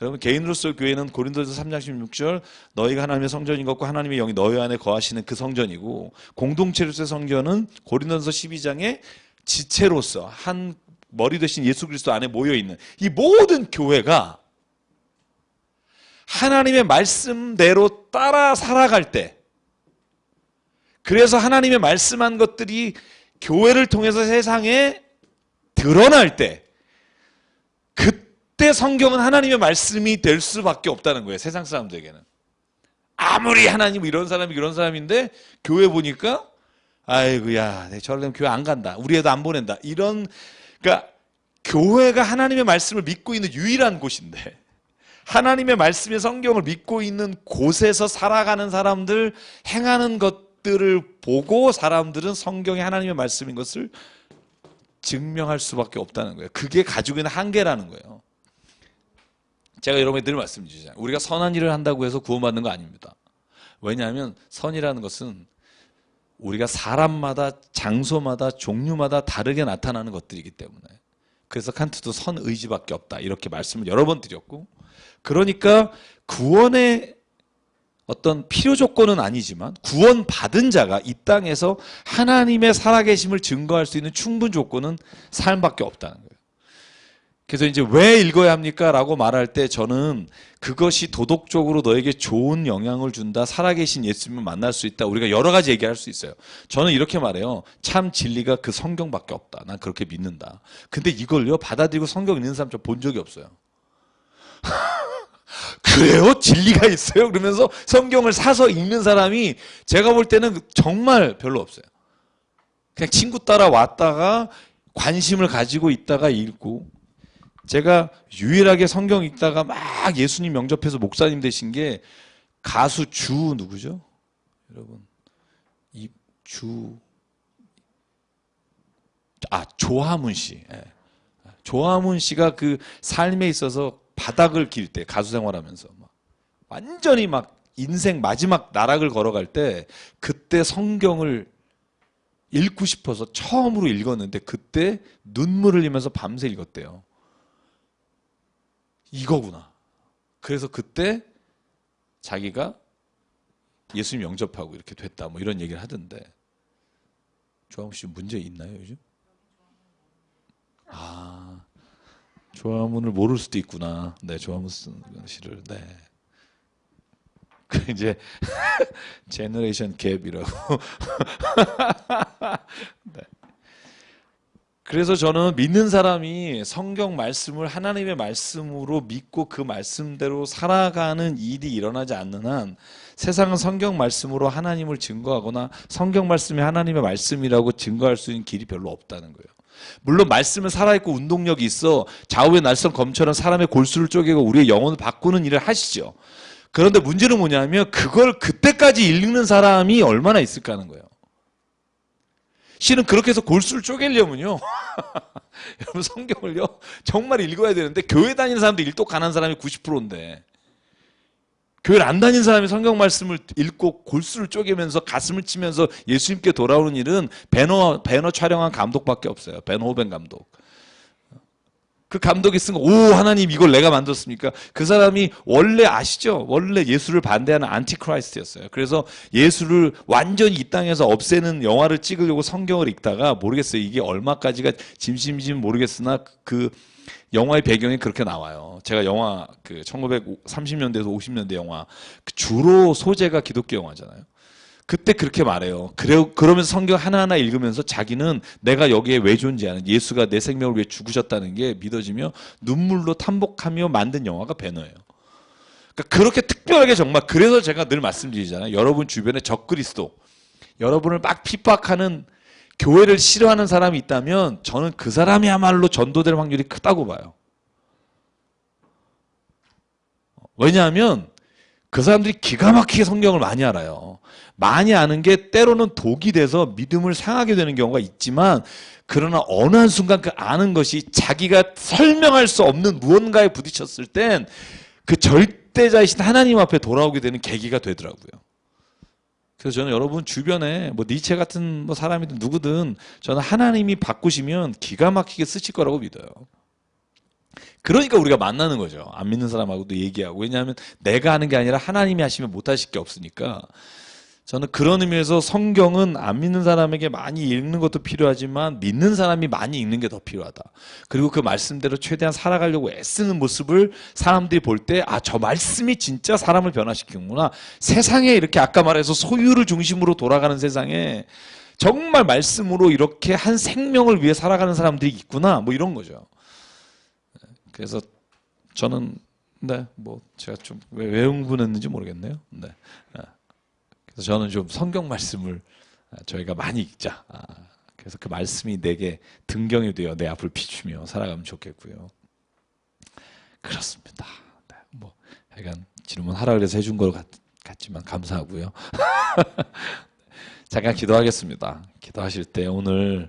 여러분, 개인으로서의 교회는 고린도서 3장 16절 너희가 하나님의 성전인 것과 하나님의 영이 너희 안에 거하시는 그 성전이고, 공동체로서의 성전은 고린도서 12장의 지체로서 한 머리 대신 예수 그리스도 안에 모여있는 이 모든 교회가 하나님의 말씀대로 따라 살아갈 때, 그래서 하나님의 말씀한 것들이 교회를 통해서 세상에 드러날 때, 그때 성경은 하나님의 말씀이 될 수밖에 없다는 거예요. 세상 사람들에게는. 아무리 하나님 이런 사람이 그런 사람인데 교회 보니까 아이고야, 저러려면 교회 안 간다, 우리 애도 안 보낸다, 이런, 그러니까 교회가 하나님의 말씀을 믿고 있는 유일한 곳인데, 하나님의 말씀의 성경을 믿고 있는 곳에서 살아가는 사람들, 행하는 것들을 보고 사람들은 성경이 하나님의 말씀인 것을 증명할 수밖에 없다는 거예요. 그게 가지고 있는 한계라는 거예요. 제가 여러분에게 늘 말씀드리잖아요. 우리가 선한 일을 한다고 해서 구원받는 거 아닙니다. 왜냐하면 선이라는 것은 우리가 사람마다, 장소마다, 종류마다 다르게 나타나는 것들이기 때문에. 그래서 칸트도 선의지밖에 없다, 이렇게 말씀을 여러 번 드렸고, 그러니까 구원의 어떤 필요 조건은 아니지만 구원받은 자가 이 땅에서 하나님의 살아계심을 증거할 수 있는 충분 조건은 삶밖에 없다는 거예요. 그래서 이제 왜 읽어야 합니까? 라고 말할 때 저는 그것이 도덕적으로 너에게 좋은 영향을 준다, 살아계신 예수님을 만날 수 있다, 우리가 여러 가지 얘기할 수 있어요. 저는 이렇게 말해요. 참 진리가 그 성경밖에 없다. 난 그렇게 믿는다. 근데 이걸요, 받아들이고 성경 읽는 사람 저 본 적이 없어요. 그래요? 진리가 있어요? 그러면서 성경을 사서 읽는 사람이 제가 볼 때는 정말 별로 없어요. 그냥 친구 따라 왔다가 관심을 가지고 있다가 읽고, 제가 유일하게 성경 읽다가 막 예수님 영접해서 목사님 되신 게 가수 주 누구죠? 여러분, 이 주, 조화문 씨. 조화문 씨가 그 삶에 있어서 바닥을 길 때, 가수 생활하면서 막 완전히 막 인생 마지막 나락을 걸어갈 때, 그때 성경을 읽고 싶어서 처음으로 읽었는데 그때 눈물 흘리면서 밤새 읽었대요. 이거구나. 그래서 그때 자기가 예수님 영접하고 이렇게 됐다, 뭐 이런 얘기를 하던데. 조화문 씨 문제 있나요, 요즘? 조화문을 모를 수도 있구나. 네, 조화문 씨를. 네. 그 이제 제너레이션 갭이라고. 네. 그래서 저는 믿는 사람이 성경 말씀을 하나님의 말씀으로 믿고 그 말씀대로 살아가는 일이 일어나지 않는 한 세상은 성경 말씀으로 하나님을 증거하거나 성경 말씀이 하나님의 말씀이라고 증거할 수 있는 길이 별로 없다는 거예요. 물론 말씀은 살아있고 운동력이 있어 좌우의 날선 검처럼 사람의 골수를 쪼개고 우리의 영혼을 바꾸는 일을 하시죠. 그런데 문제는 뭐냐면 그걸 그때까지 읽는 사람이 얼마나 있을까 하는 거예요. 실은 그렇게 해서 골수를 쪼개려면요, 여러분 성경을요 정말 읽어야 되는데, 교회 다니는 사람도 일독 가난 사람이 90%인데 교회를 안 다닌 사람이 성경 말씀을 읽고 골수를 쪼개면서 가슴을 치면서 예수님께 돌아오는 일은 배너 촬영한 감독밖에 없어요. 벤 호벤 감독. 그 감독이 쓴 거, 오, 하나님 이걸 내가 만들었습니까? 그 사람이 원래 아시죠? 원래 예수를 반대하는 안티크라이스트였어요. 그래서 예수를 완전히 이 땅에서 없애는 영화를 찍으려고 성경을 읽다가 모르겠어요. 이게 얼마까지가 진심인지는 모르겠으나 그 영화의 배경이 그렇게 나와요. 제가 영화 그 1930년대에서 50년대 영화 주로 소재가 기독교 영화잖아요. 그때 그렇게 말해요. 그러면서 성경 하나하나 읽으면서 자기는 내가 여기에 왜 존재하는 예수가 내 생명을 위해 죽으셨다는 게 믿어지며 눈물로 탐복하며 만든 영화가 배너예요. 그러니까 그렇게 특별하게 정말 그래서 제가 늘 말씀드리잖아요. 여러분 주변에 적그리스도, 여러분을 막 핍박하는 교회를 싫어하는 사람이 있다면 저는 그 사람이야말로 전도될 확률이 크다고 봐요. 왜냐하면 그 사람들이 기가 막히게 성경을 많이 알아요. 많이 아는 게 때로는 독이 돼서 믿음을 상하게 되는 경우가 있지만 그러나 어느 한순간 그 아는 것이 자기가 설명할 수 없는 무언가에 부딪혔을 땐 그 절대자이신 하나님 앞에 돌아오게 되는 계기가 되더라고요. 그래서 저는 여러분 주변에 뭐 니체 같은 뭐 사람이든 누구든 저는 하나님이 바꾸시면 기가 막히게 쓰실 거라고 믿어요. 그러니까 우리가 만나는 거죠. 안 믿는 사람하고도 얘기하고. 왜냐하면 내가 하는 게 아니라 하나님이 하시면 못하실 게 없으니까. 저는 그런 의미에서 성경은 안 믿는 사람에게 많이 읽는 것도 필요하지만 믿는 사람이 많이 읽는 게 더 필요하다. 그리고 그 말씀대로 최대한 살아가려고 애쓰는 모습을 사람들이 볼 때 아, 저 말씀이 진짜 사람을 변화시키는구나. 세상에 이렇게 아까 말해서 소유를 중심으로 돌아가는 세상에 정말 말씀으로 이렇게 한 생명을 위해 살아가는 사람들이 있구나. 뭐 이런 거죠. 그래서 저는 네, 뭐 제가 좀 왜 흥분했는지 모르겠네요. 네. 그래서 저는 좀 성경 말씀을 저희가 많이 읽자. 그래서 그 말씀이 내게 등경이 되어 내 앞을 비추며 살아가면 좋겠고요. 그렇습니다. 네, 뭐 약간 질문하라 그래서 해준 것 같지만 감사하고요. 잠깐 기도하겠습니다. 기도하실 때 오늘